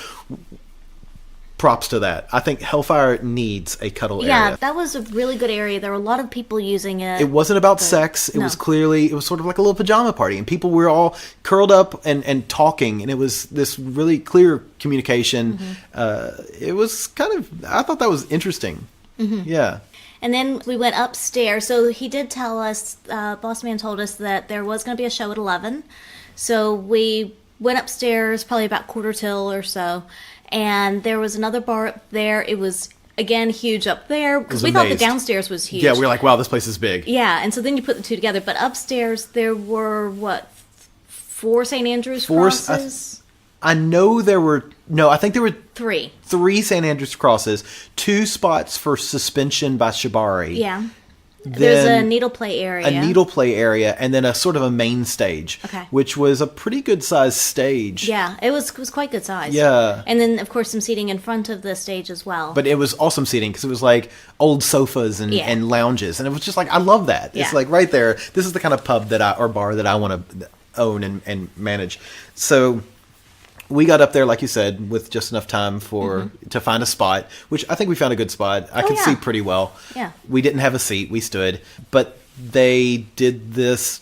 Props to that. I think Hellfire needs a cuddle yeah, area. that was a really good area. There were a lot of people using it. It wasn't about sex. It no. was sort of like a little pajama party, and people were all curled up and talking, and it was this really clear communication. It was kind of, I thought that was interesting. Yeah. And then we went upstairs. So he did tell us, Boss Man told us that there was going to be a show at 11. So we went upstairs probably about quarter till or so. And there was another bar up there. It was, again, huge up there. Because we thought the amazed. downstairs was huge. Yeah, we were like, wow, this place is big. Yeah, and so then you put the two together. But upstairs, there were, 4 St. Andrew's Four- crosses? I know I think there were 3. 3 St. Andrew's crosses, 2 spots for Suspension by Shibari. Yeah. There's a Then needle play area. a needle play area, and then a sort of a main stage, Okay. which was a pretty good sized stage. Yeah, it was quite good size. Yeah. And then, of course, some seating in front of the stage as well. But it was awesome seating because it was like old sofas and, Yeah. and lounges, and it was just like, I love that. It's Yeah. like right there. This is the kind of pub or bar that I want to own and manage. So we got up there, like you said, with just enough time to find a spot, which I think we found a good spot. I could yeah. see pretty well. Yeah. We didn't have a seat. We stood. But they did this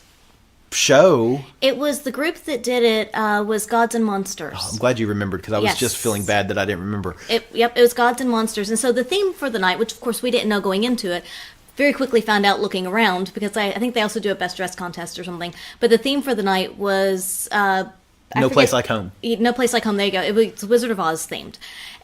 show. It was the group that did it was Gods and Monsters. I'm glad you remembered because I was Yes. just feeling bad that I didn't remember. It was Gods and Monsters. And so the theme for the night, which of course we didn't know going into it, very quickly found out looking around because I think they also do a best dressed contest or something. But the theme for the night was No Place Like Home. No Place Like Home. There you go. It was Wizard of Oz themed,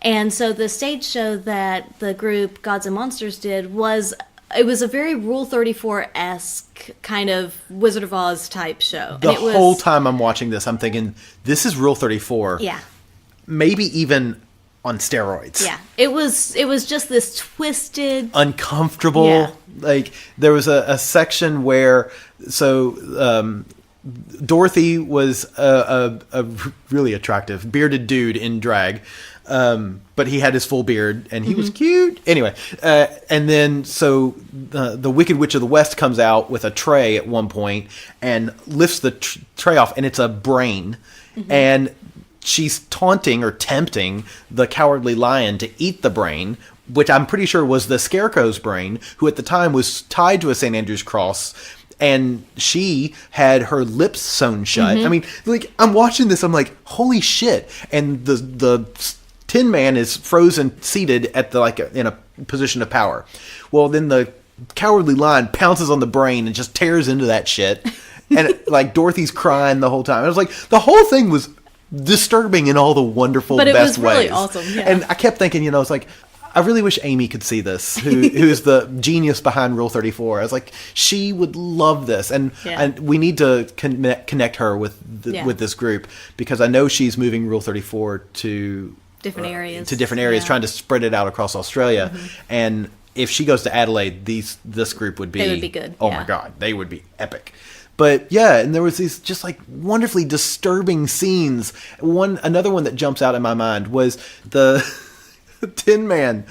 and so the stage show that the group Gods and Monsters did was a very Rule 34-esque kind of Wizard of Oz type show. The And it was, whole time I'm watching this, I'm thinking, this is Rule 34. yeah, Maybe even on steroids. yeah. It was just this twisted. Uncomfortable. Yeah. Like there was a section where Dorothy was a really attractive bearded dude in drag, but he had his full beard and he was cute. Anyway, and then so the Wicked Witch of the West comes out with a tray at one point and lifts the tray off, and it's a brain, and she's taunting or tempting the Cowardly Lion to eat the brain, which I'm pretty sure was the Scarecrow's brain, who at the time was tied to a St. Andrew's cross, and she had her lips sewn shut. I mean, like, I'm watching this, I'm like, holy shit. And the Tin Man is frozen, seated at in a position of power. Well, then the Cowardly Lion pounces on the brain and just tears into that shit. And like Dorothy's crying the whole time. I was like, the whole thing was disturbing in all the wonderful, But it best was really ways. awesome, yeah. And I kept thinking, it's like, I really wish Amy could see this, who's the genius behind Rule 34. I was like, she would love this, and Yeah. and we need to connect her with this group, because I know she's moving Rule 34 to Different areas. different areas, Yeah. trying to spread it out across Australia. And if she goes to Adelaide, this group would be They would be good, Oh yeah. my god, they would be epic. But yeah, and there was these just like wonderfully disturbing scenes. Another one that jumps out in my mind was the Tin Man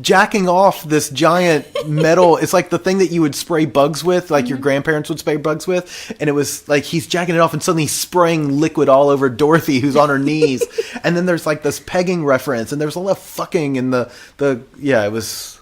jacking off this giant metal. It's like the thing that you would spray bugs with, like your grandparents would spray bugs with. And it was like he's jacking it off, and suddenly he's spraying liquid all over Dorothy, who's on her knees. And then there's like this pegging reference, and there's a lot of fucking in the yeah. It was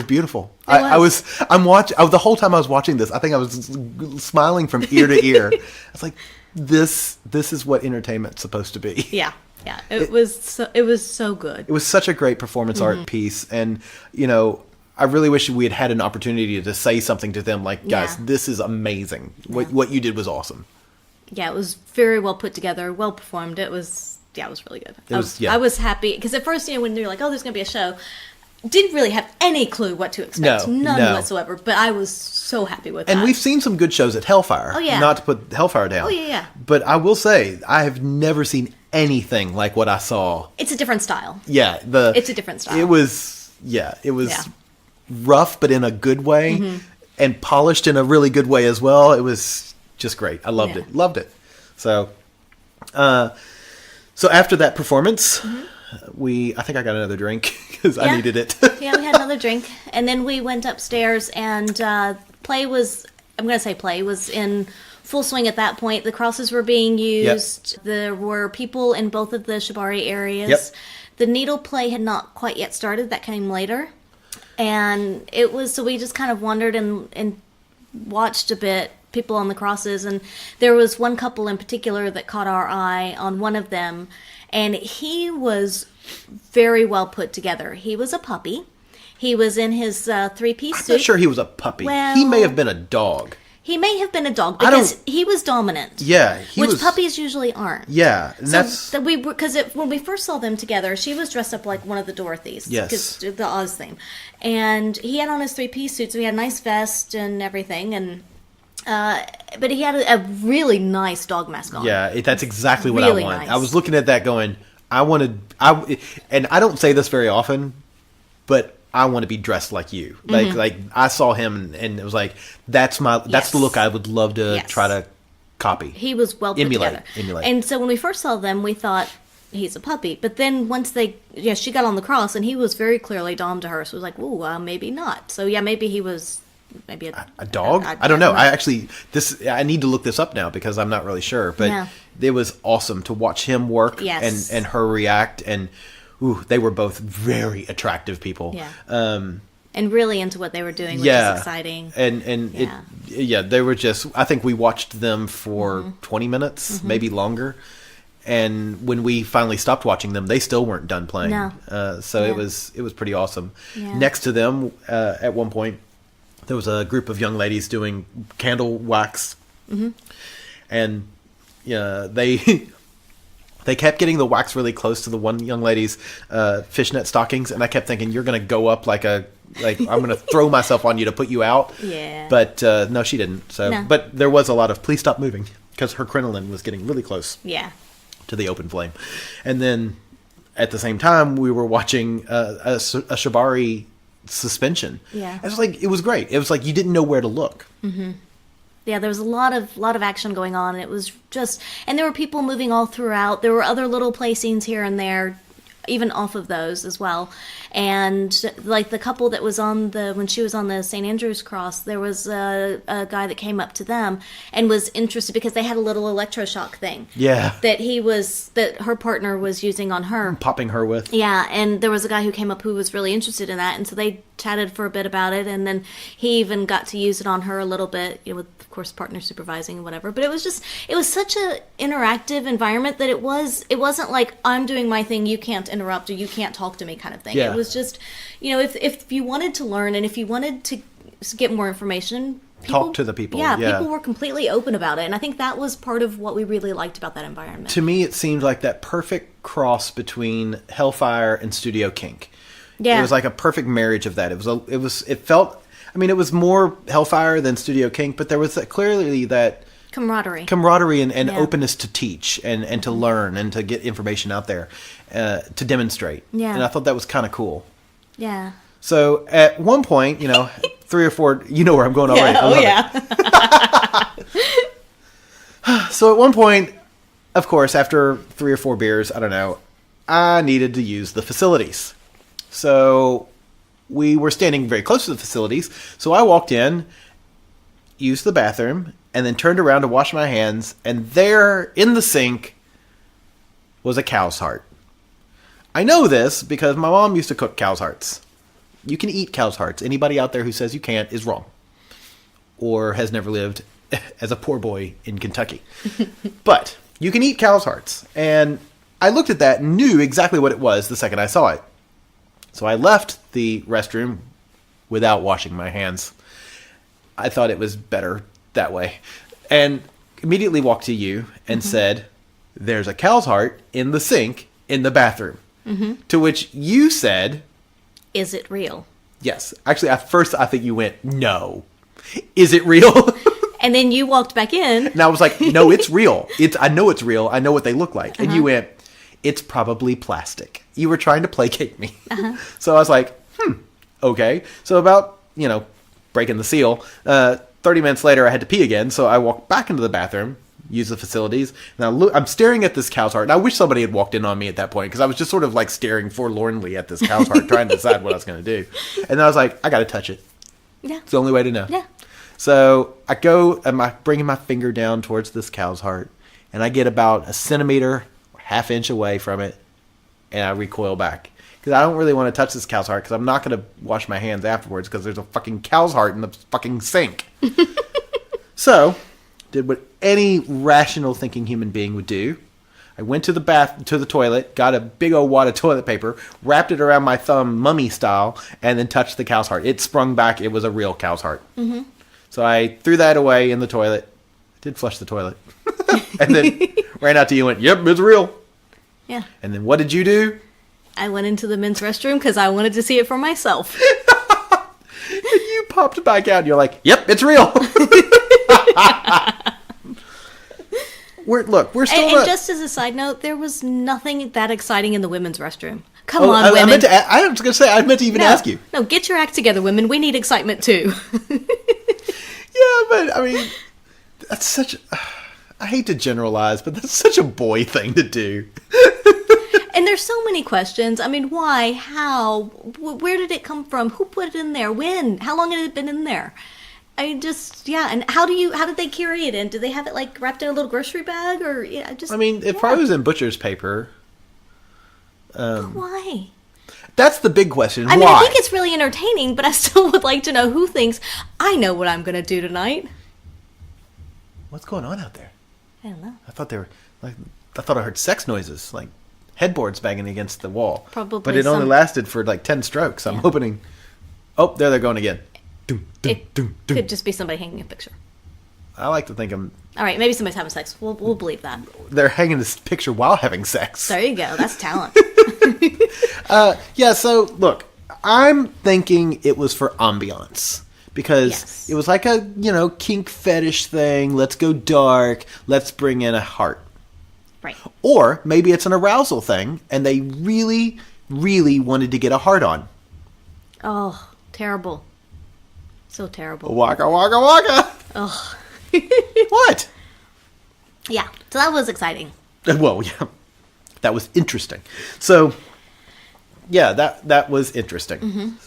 beautiful. The whole time I was watching this, I think I was smiling from ear to ear. I was like, this is what entertainment's supposed to be. Yeah. Yeah, it was so good. It was such a great performance art piece, and I really wish we had had an opportunity to say something to them, like, guys, this is amazing. What you did was awesome. Yeah, it was very well put together, well performed. It was really good. I was happy because at first, when you're like, oh, there's gonna be a show, didn't really have any clue what to expect, none whatsoever. But I was so happy with that. And we've seen some good shows at Hellfire. Oh yeah, not to put Hellfire down. Oh yeah. But I will say, I have never seen anything like what I saw. It's a different style. Yeah, it's a different style. It was rough, but in a good way, and polished in a really good way as well. It was just great. I loved it. So, so after that performance, I think I got another drink because I needed it. Yeah, we had another drink, and then we went upstairs, and play was in full swing at that point. The crosses were being used. Yep. There were people in both of the Shibari areas. Yep. The needle play had not quite yet started. That came later. And so we just kind of wandered and watched a bit, people on the crosses. And there was one couple in particular that caught our eye on one of them. And he was very well put together. He was a puppy. He was in his three-piece suit. I'm not sure he was a puppy. Well, he may have been a dog. He may have been a dog because he was dominant. Yeah, which puppies usually aren't. Yeah, and when we first saw them together, she was dressed up like one of the Dorothys. Yes, the Oz theme, and he had on his three-piece suit, so he had a nice vest and everything, and but he had a really nice dog mask on. Yeah, that's exactly what I want. Nice. I was looking at that, going, and I don't say this very often, but I want to be dressed like you. Like I saw him and it was like, that's the look I would love to try to copy. He was well put together. Emulate. And so when we first saw them, we thought he's a puppy. But then once she got on the cross and he was very clearly dom to her. So it was like, ooh, maybe not. So yeah, maybe he was a dog. I don't know. I need to look this up now because I'm not really sure. But it was awesome to watch him work and her react, and they were both very attractive people. Yeah. And really into what they were doing, which is exciting. And they were just, I think we watched them for 20 minutes, maybe longer. And when we finally stopped watching them, they still weren't done playing. No. It was pretty awesome. Yeah. Next to them, at one point, there was a group of young ladies doing candle wax. And they kept getting the wax really close to the one young lady's fishnet stockings, and I kept thinking, you're going to go up like I'm going to throw myself on you to put you out. Yeah. But no, she didn't. So, no. But there was a lot of please stop moving because her crinoline was getting really close. Yeah. To the open flame, and then at the same time we were watching a Shibari suspension. Yeah. It was great. It was like you didn't know where to look. Yeah, there was a lot of action going on, and it was just, and there were people moving all throughout. There were other little play scenes here and there, even off of those as well. And like the couple that was when she was on the St. Andrew's cross, there was a guy that came up to them and was interested because they had a little electroshock thing. Yeah. That her partner was using on her. Popping her with. Yeah, and there was a guy who came up who was really interested in that, and so they chatted for a bit about it, and then he even got to use it on her a little bit, with, of course, partner supervising and whatever. But it was such a interactive environment that it wasn't like, I'm doing my thing, you can't interrupt, or you can't talk to me kind of thing. Yeah. It was just, if you wanted to learn and if you wanted to get more information, talk to the people. Yeah, people were completely open about it, and I think that was part of what we really liked about that environment. To me, it seemed like that perfect cross between Hellfire and Studio Kink. Yeah. It was like a perfect marriage of that. It felt, it was more Hellfire than Studio Kink, but there was clearly that camaraderie and openness to teach and to learn and to get information out there, to demonstrate. Yeah. And I thought that was kind of cool. Yeah. So at one point, 3 or 4, you know where I'm going already. So at one point, of course, after 3 or 4 beers, I don't know, I needed to use the facilities. So we were standing very close to the facilities. So I walked in, used the bathroom, and then turned around to wash my hands. And there in the sink was a cow's heart. I know this because my mom used to cook cow's hearts. You can eat cow's hearts. Anybody out there who says you can't is wrong. Or has never lived as a poor boy in Kentucky. But you can eat cow's hearts. And I looked at that and knew exactly what it was the second I saw it. So I left the restroom without washing my hands. I thought it was better that way. And immediately walked to you and said, there's a cow's heart in the sink in the bathroom. To which you said, Is it real? yes. Actually, at first I think you went, no. Is it real? And then you walked back in. And I was like, no, it's real. I know it's real. I know what they look like. And you went, it's probably plastic. You were trying to placate me. So I was like, okay. So about, breaking the seal, 30 minutes later I had to pee again. So I walked back into the bathroom, used the facilities. And I'm staring at this cow's heart. And I wish somebody had walked in on me at that point because I was just sort of like staring forlornly at this cow's heart, trying to decide what I was going to do. And then I was like, I got to touch it. Yeah. It's the only way to know. Yeah. So I go and I'm bringing my finger down towards this cow's heart, and I get about a centimeter, or half inch away from it, and I recoil back because I don't really want to touch this cow's heart because I'm not going to wash my hands afterwards because there's a fucking cow's heart in the fucking sink. So, did what any rational thinking human being would do. I went to the toilet, got a big old wad of toilet paper, wrapped it around my thumb, mummy style, and then touched the cow's heart. It sprung back. It was a real cow's heart. So I threw that away in the toilet. I did flush the toilet. And then ran out to you and went, yep, it's real. Yeah. And then what did you do? I went into the men's restroom because I wanted to see it for myself. You popped back out and you're like, yep, it's real. We're still And just as a side note, there was nothing that exciting in the women's restroom. Come on, I women. meant to, I was going to say, I meant to even ask you. No, get your act together, women. We need excitement too. Yeah, but I mean, that's such. I hate to generalize, but that's such a boy thing to do. And there's so many questions. I mean, why? How? Where did it come from? Who put it in there? When? How long had it been in there? I mean, and how did they carry it in? Do they have it like wrapped in a little grocery bag or I mean, it probably was in butcher's paper. Why? That's the big question. I mean, Why? I think it's really entertaining, but I still would like to know who thinks, I know what I'm going to do tonight. What's going on out there? I don't know. I thought I heard sex noises, like headboards banging against the wall. Probably but it only some- lasted for like 10 strokes. I'm hoping. Oh, there they're going again. Doom, doom, It doom, doom. could just be somebody hanging a picture. I like to think All right, maybe somebody's having sex. We'll believe that. they're hanging this picture while having sex. There you go. That's talent. Yeah, so look, I'm thinking it was for ambiance because Yes. it was like a, kink fetish thing. Let's go dark. Let's bring in a heart. Right. Or maybe it's an arousal thing and they really, really wanted to get a heart on. Oh, terrible. So terrible. Waka, waka, waka. Ugh. What? Yeah, so that was exciting. Well, yeah. That was interesting. So, yeah, that was interesting.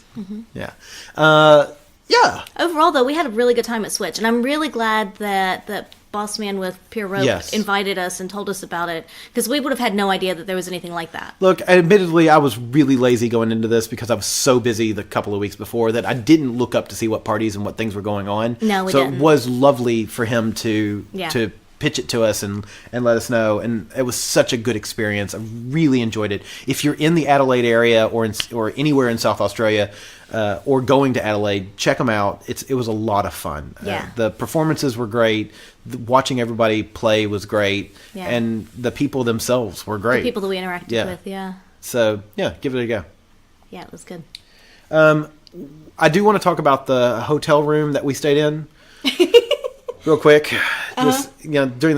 Yeah. Yeah. Overall, though, we had a really good time at Switch, and I'm really glad that Boss Man with Pure Rope Yes. invited us and told us about it, because we would have had no idea that there was anything like that. Look, admittedly, I was really lazy going into this because I was so busy the couple of weeks before that I didn't look up to see what parties and what things were going on. No, we so didn't. it was lovely for him to Yeah. pitch it to us and let us know. And it was such a good experience. I really enjoyed it. If you're in the Adelaide area or anywhere in South Australia or going to Adelaide, check them out. It was a lot of fun. Yeah. The performances were great. Watching everybody play was great. Yeah. And the people themselves were great. The people that we interacted Yeah. with, yeah. So, yeah, give it a go. Yeah, it was good. I do want to talk about the hotel room that we stayed in real quick. This, during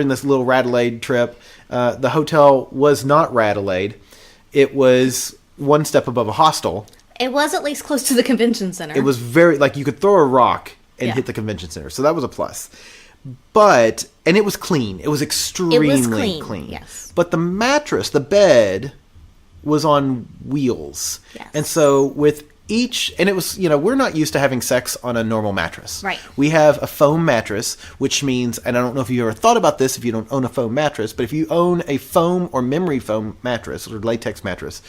this little Radelaide trip, the hotel was not Radelaide. It was one step above a hostel. It was at least close to the convention center. It was very, like, you could throw a rock and Yeah. hit the convention center. So that was a plus. And it was clean. It was extremely clean, yes. But the mattress, the bed, was on wheels. Yes. And so with each, and it was, we're not used to having sex on a normal mattress. Right. We have a foam mattress, which means, and I don't know if you ever thought about this if you don't own a foam mattress, but if you own a foam or memory foam mattress or latex mattress,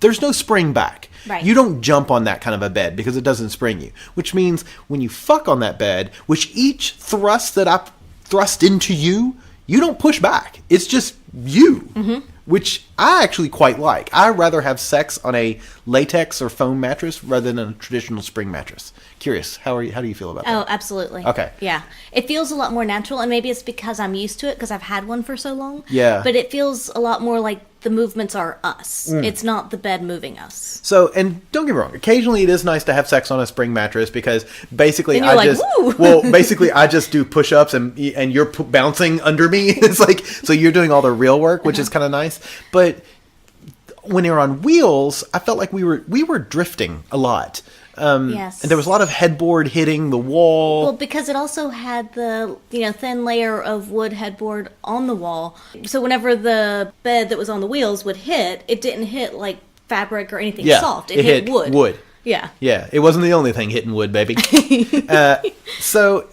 there's no spring back. Right. You don't jump on that kind of a bed because it doesn't spring you, which means when you fuck on that bed, which each thrust that I thrust into you, you don't push back. It's just you, which I actually quite like. I rather have sex on a latex or foam mattress rather than a traditional spring mattress. Curious, how do you feel about that? Oh, absolutely. Okay. Yeah. It feels a lot more natural, and maybe it's because I'm used to it because I've had one for so long. Yeah. But it feels a lot more like the movements are us. Mm. It's not the bed moving us. So, and don't get me wrong, occasionally it is nice to have sex on a spring mattress because basically Then you're like, "Woo!" basically I just do push-ups and you're bouncing under me. It's like, so you're doing all the real work, which is kind of nice. But when you're on wheels, I felt like we were drifting a lot. Yes. And there was a lot of headboard hitting the wall. Well, because it also had the thin layer of wood headboard on the wall, so whenever the bed that was on the wheels would hit, it didn't hit like fabric or anything soft. It hit wood. Wood. Yeah. Yeah, it wasn't the only thing hitting wood, baby. So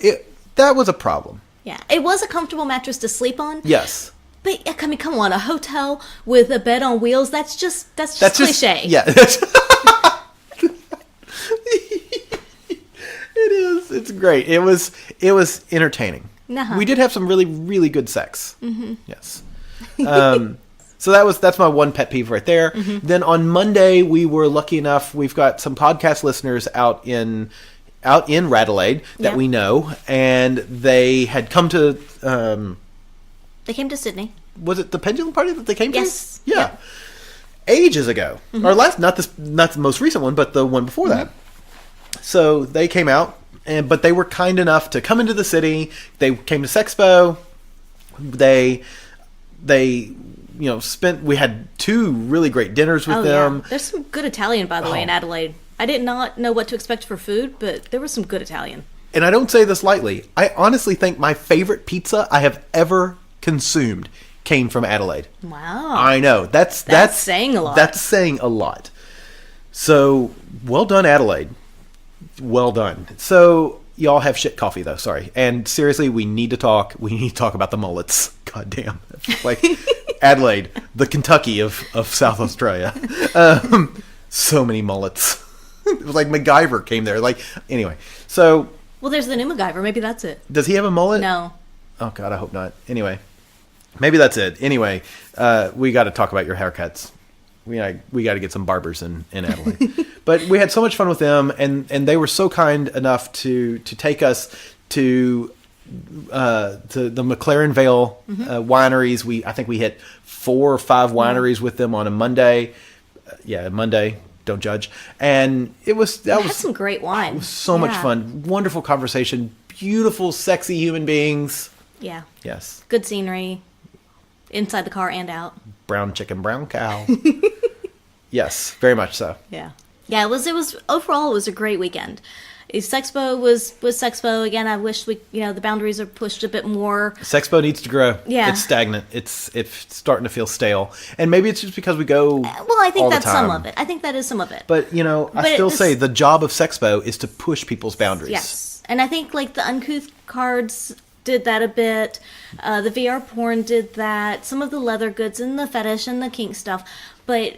that was a problem. Yeah. It was a comfortable mattress to sleep on. Yes. But I mean, come on, a hotel with a bed on wheels, that's just cliche. Yeah. It is. It's great. It was entertaining. Uh-huh. We did have some really, really good sex. Mm-hmm. Yes. So that's my one pet peeve right there. Mm-hmm. Then on Monday, we were lucky enough. We've got some podcast listeners out in Radelaide that we know, and they had come to. They came to Sydney. Was it the Pendulum Party that they came Yes. to? Yeah. Yep. Ages ago, or not the most recent one, but the one before that. So they came out, but they were kind enough to come into the city. They came to Sexpo. They spent. We had 2 really great dinners with them. Yeah. There's some good Italian, by the way, in Adelaide. I did not know what to expect for food, but there was some good Italian. And I don't say this lightly. I honestly think my favorite pizza I have ever consumed came from Adelaide. Wow. I know. That's saying a lot. That's saying a lot. So, well done, Adelaide. Well done. So, y'all have shit coffee, though. Sorry. And seriously, we need to talk. We need to talk about the mullets. God damn. Like, Adelaide, the Kentucky of South Australia. So many mullets. It was like MacGyver came there. Like, anyway. So... Well, there's the new MacGyver. Maybe that's it. Does he have a mullet? No. Oh, God, I hope not. Anyway. Maybe that's it. Anyway, we got to talk about your haircuts. We got to get some barbers in Adelaide. But we had so much fun with them, and they were so kind enough to take us to the McLaren Vale wineries. I think we hit 4 or 5 wineries with them on a Monday. Monday. Don't judge. And it was had some great wine. It was so much fun. Wonderful conversation. Beautiful, sexy human beings. Yeah. Yes. Good scenery. Inside the car and out. Brown chicken, brown cow. Yes, very much so. Yeah. Yeah, it was overall it was a great weekend. Sexpo was Sexpo again. I wish the boundaries are pushed a bit more. Sexpo needs to grow. Yeah. It's stagnant. It's starting to feel stale. And maybe it's just because we go Well, I think all that's the time. some of it. I think that is some of it. But, I still say the job of Sexpo is to push people's boundaries. Yes. And I think like the uncouth cards did that a bit. The VR porn did that. Some of the leather goods and the fetish and the kink stuff. But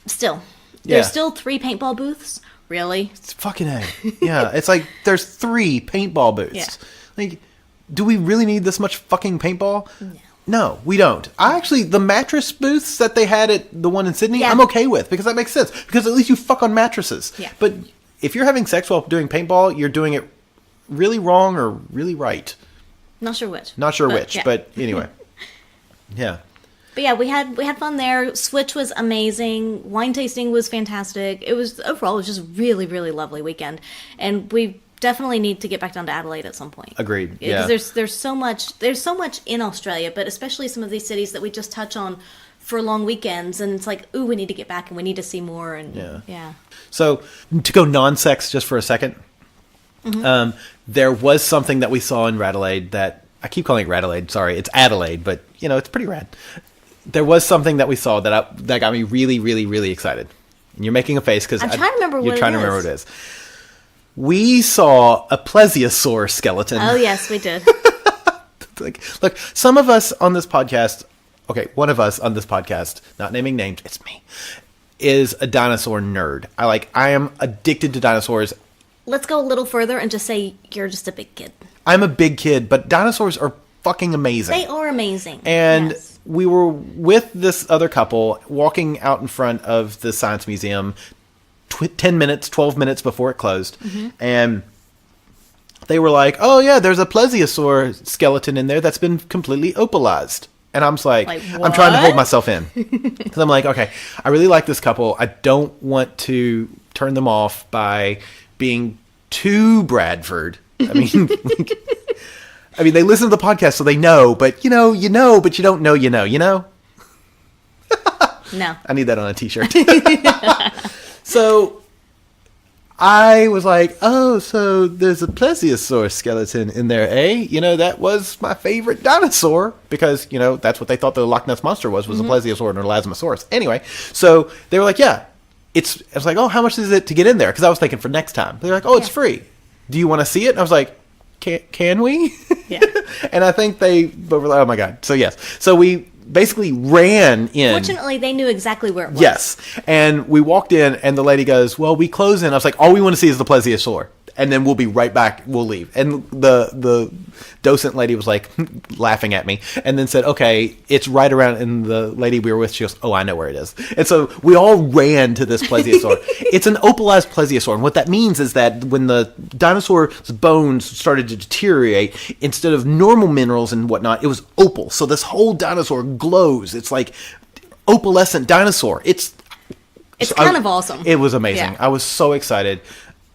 still, there's still 3 paintball booths. Really? It's fucking A. Yeah, it's like there's 3 paintball booths. Yeah. Like, do we really need this much fucking paintball? No, we don't. The mattress booths that they had at the one in Sydney, I'm okay with because that makes sense. Because at least you fuck on mattresses. Yeah. But if you're having sex while doing paintball, you're doing it really wrong or really right. Not sure which. But anyway. Yeah. But yeah, we had fun there. Switch was amazing. Wine tasting was fantastic. It was just really, really lovely weekend. And we definitely need to get back down to Adelaide at some point. Agreed. Yeah. Because there's so much in Australia, but especially some of these cities that we just touch on for long weekends, and it's like, ooh, we need to get back and we need to see more. And yeah. So to go non-sex just for a second, there was something that we saw in Radelaide that I keep calling it Radelaide. Sorry, it's Adelaide, but it's pretty rad. there was something that we saw that got me really, really, really excited. And you're making a face because I'm trying to remember what you're trying it to remember is. what it is. We saw a plesiosaur skeleton. Oh yes, we did. Like, look, some of us on this podcast, okay, one of us on this podcast, not naming names, it's me, is a dinosaur nerd. I am addicted to dinosaurs. Let's go a little further and just say you're just a big kid. I'm a big kid, but dinosaurs are fucking amazing. They are amazing. And Yes. we were with this other couple walking out in front of the Science Museum 12 minutes before it closed. Mm-hmm. And they were like, oh, yeah, there's a plesiosaur skeleton in there that's been completely opalized. And I'm just like I'm trying to hold what? myself in. Because I'm like, okay, I really like this couple. I don't want to turn them off by being too Bradford. I mean, they listen to the podcast, so they know, but you know, but you don't know, you know? No. I need that on a t-shirt. So I was like, oh, so there's a plesiosaur skeleton in there, eh? You know, that was my favorite dinosaur because, you know, that's what they thought the Loch Ness Monster was a plesiosaur and an Elasmosaurus. Anyway, so they were like, yeah, I was like, oh, how much is it to get in there? Because I was thinking for next time. They're like, oh, it's free. Do you want to see it? And I was like, can we? Yeah. And I think they were like, oh my God. So yes. So we basically ran in. Fortunately, they knew exactly where it was. Yes. And we walked in and the lady goes, well, we close in. I was like, all we want to see is the plesiosaur. And then we'll be right back. We'll leave. And the docent lady was like laughing at me and then said, okay, it's right around. And the lady we were with, she goes, oh, I know where it is. And so we all ran to this plesiosaur. It's an opalized plesiosaur. And what that means is that when the dinosaur's bones started to deteriorate, instead of normal minerals and whatnot, it was opal. So this whole dinosaur glows. It's like opalescent dinosaur. It's kind of awesome. It was amazing. Yeah. I was so excited.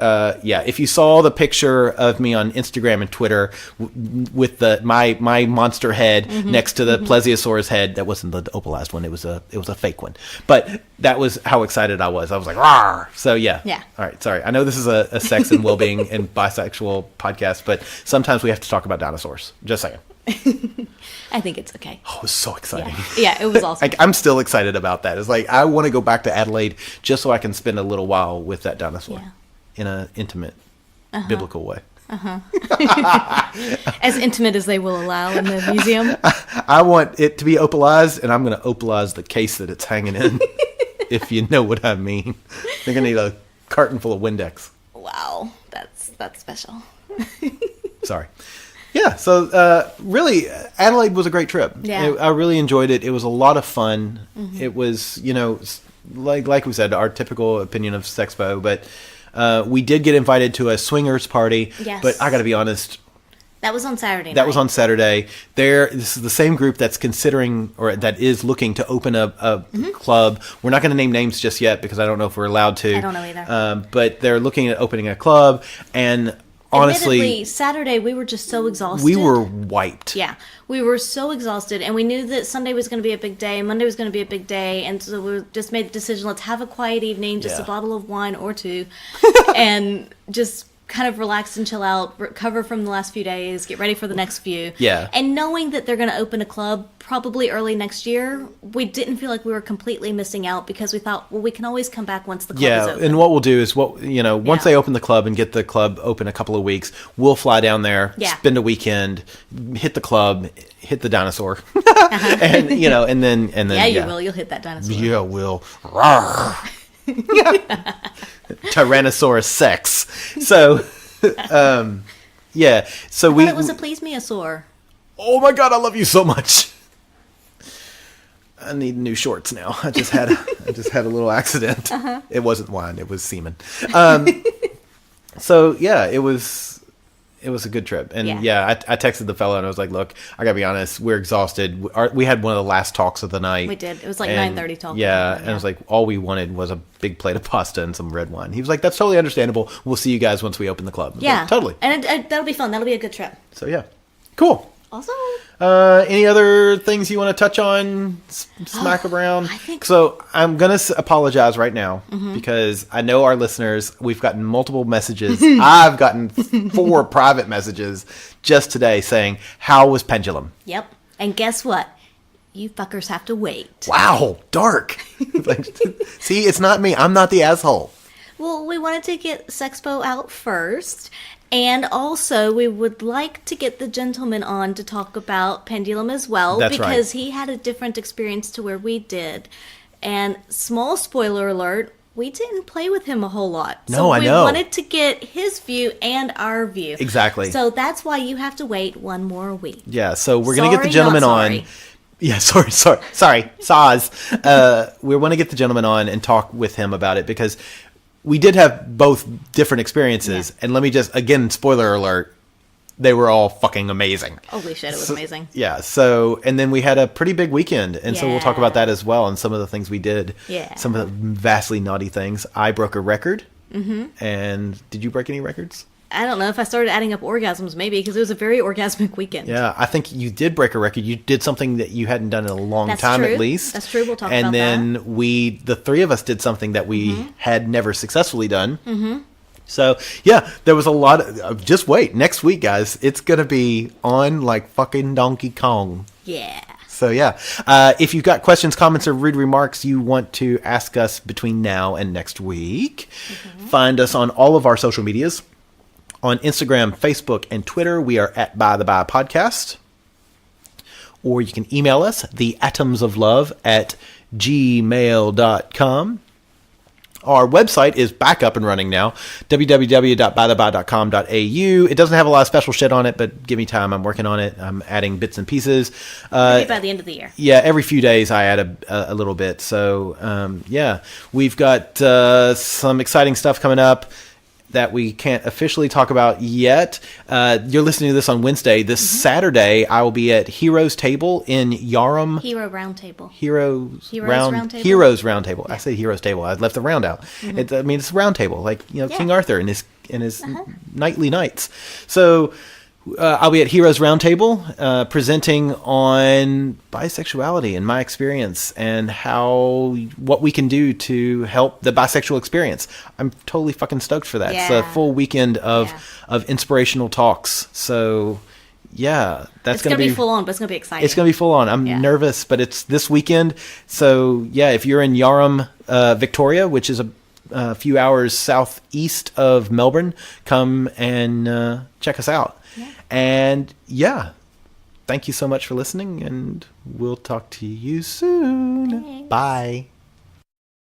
If you saw the picture of me on Instagram and Twitter with my monster head next to the plesiosaur's head, that wasn't the opalized one. It was a fake one. But that was how excited I was. I was like, "Rawr!" So yeah. Yeah. All right. Sorry. I know this is a sex and well-being and bisexual podcast, but sometimes we have to talk about dinosaurs. Just saying. I think it's okay. Oh, it was so exciting. Yeah, it was awesome. I'm still excited about that. It's like I want to go back to Adelaide just so I can spend a little while with that dinosaur. Yeah. In an intimate, biblical way. As intimate as they will allow in the museum. I want it to be opalized, and I'm going to opalize the case that it's hanging in, if you know what I mean. They're going to need a carton full of Windex. Wow, that's special. Sorry. Yeah, so really, Adelaide was a great trip. Yeah. I really enjoyed it. It was a lot of fun. It was, like we said, our typical opinion of Sexpo, but we did get invited to a swingers party. Yes. But I got to be honest, That was on Saturday night. that was on Saturday. This is the same group that's considering or that is looking to open a club. We're not going to name names just yet because I don't know if we're allowed to. I don't know either. But they're looking at opening a club, and honestly, Admittedly, Saturday we were just so exhausted. we were wiped. Yeah, we were so exhausted, and we knew that Sunday was going to be a big day, Monday was going to be a big day, and so we just made the decision, let's have a quiet evening, just Yeah. a bottle of wine or two, and just kind of relax and chill out, recover from the last few days, get ready for the next few. Yeah. And knowing that they're going to open a club probably early next year, we didn't feel like we were completely missing out because we thought, well, we can always come back once the club is Yeah, open. and what we'll do is once Yeah. they open the club and get the club open a couple of weeks, we'll fly down there, Yeah. spend a weekend, hit the club, hit the dinosaur, and and then yeah, you will. You'll hit that dinosaur. Yeah, will. Rawr. Tyrannosaurus sex. So, yeah. So But it was a please me asaur. Oh my God, I love you so much. I need new shorts now. I just had a little accident. It wasn't wine; it was semen. So yeah, it was a good trip, and Yeah. I texted the fellow and I was like, "Look, I gotta be honest, we're exhausted. We had one of the last talks of the night. We did. It was like And 9:30 talk. Yeah, and I was like, all we wanted was a big plate of pasta and some red wine. He was like, "That's totally understandable. We'll see you guys once we open the club." I was Yeah, like, totally. and that'll be fun. That'll be a good trip. So yeah, cool. Awesome. Any other things you want to touch on? Smack around. I think- So. I'm gonna apologize right now because I know our listeners. We've gotten multiple messages. I've gotten 4 private messages just today saying, "How was Pendulum?" Yep. And guess what? You fuckers have to wait. Wow, dark. Like, see, it's not me. I'm not the asshole. Well, we wanted to get Sexpo out first, and also we would like to get the gentleman on to talk about Pendulum as well, That's because right. he had a different experience to where we did. And small spoiler alert, we didn't play with him a whole lot. No, so I we know. wanted to get his view and our view. Exactly. So that's why you have to wait one more week. Yeah, so we're going to get the Sorry, gentleman not on. sorry. Yeah, sorry, Saz. We want to get the gentleman on and talk with him about it because we did have both different experiences. Yeah. And let me just, again, spoiler alert, they were all fucking amazing. Holy shit, it was amazing. Yeah, so, and then we had a pretty big weekend. And so we'll talk about that as well and some of the things we did. Yeah. Some of the vastly naughty things. I broke a record. Mm-hmm. And did you break any records? I don't know if I started adding up orgasms, maybe, because it was a very orgasmic weekend. Yeah, I think you did break a record. You did something that you hadn't done in a long That's time true. at least. That's true. We'll talk and about then that. the three of us did something that we had never successfully done. Mm-hmm. So, yeah, there was a lot of, just wait. Next week, guys, it's going to be on like fucking Donkey Kong. Yeah. So, yeah. If you've got questions, comments, or rude remarks you want to ask us between now and next week, find us on all of our social medias. On Instagram, Facebook, and Twitter, we are at By the By Podcast. Or you can email us, theatomsoflove at gmail.com. Our website is back up and running now, www.bytheby.com.au. It doesn't have a lot of special shit on it, but give me time. I'm working on it. I'm adding bits and pieces. Maybe by the end of the year. Yeah, every few days I add a little bit. So, yeah, we've got some exciting stuff coming up that we can't officially talk about yet. You're listening to this on Wednesday. This Saturday, I will be at Heroes Table in Yarram. Hero Roundtable. Heroes Round Table? Heroes Round Table. I say Heroes Table. I left the round out. It's a round table, like Yeah. King Arthur and his knightly knights. So I'll be at Heroes Round Table presenting on bisexuality and my experience and what we can do to help the bisexual experience. I'm totally fucking stoked for that. It's a Yeah. full weekend of Yeah. inspirational talks. So yeah, that's It's going to be full on, but it's going to be exciting. It's going to be full on. I'm Yeah. nervous, but it's this weekend. So, yeah, if you're in Yarram, Victoria, which is a few hours southeast of Melbourne, come and check us out. Yeah. And, yeah, thank you so much for listening, and we'll talk to you soon. Thanks. Bye.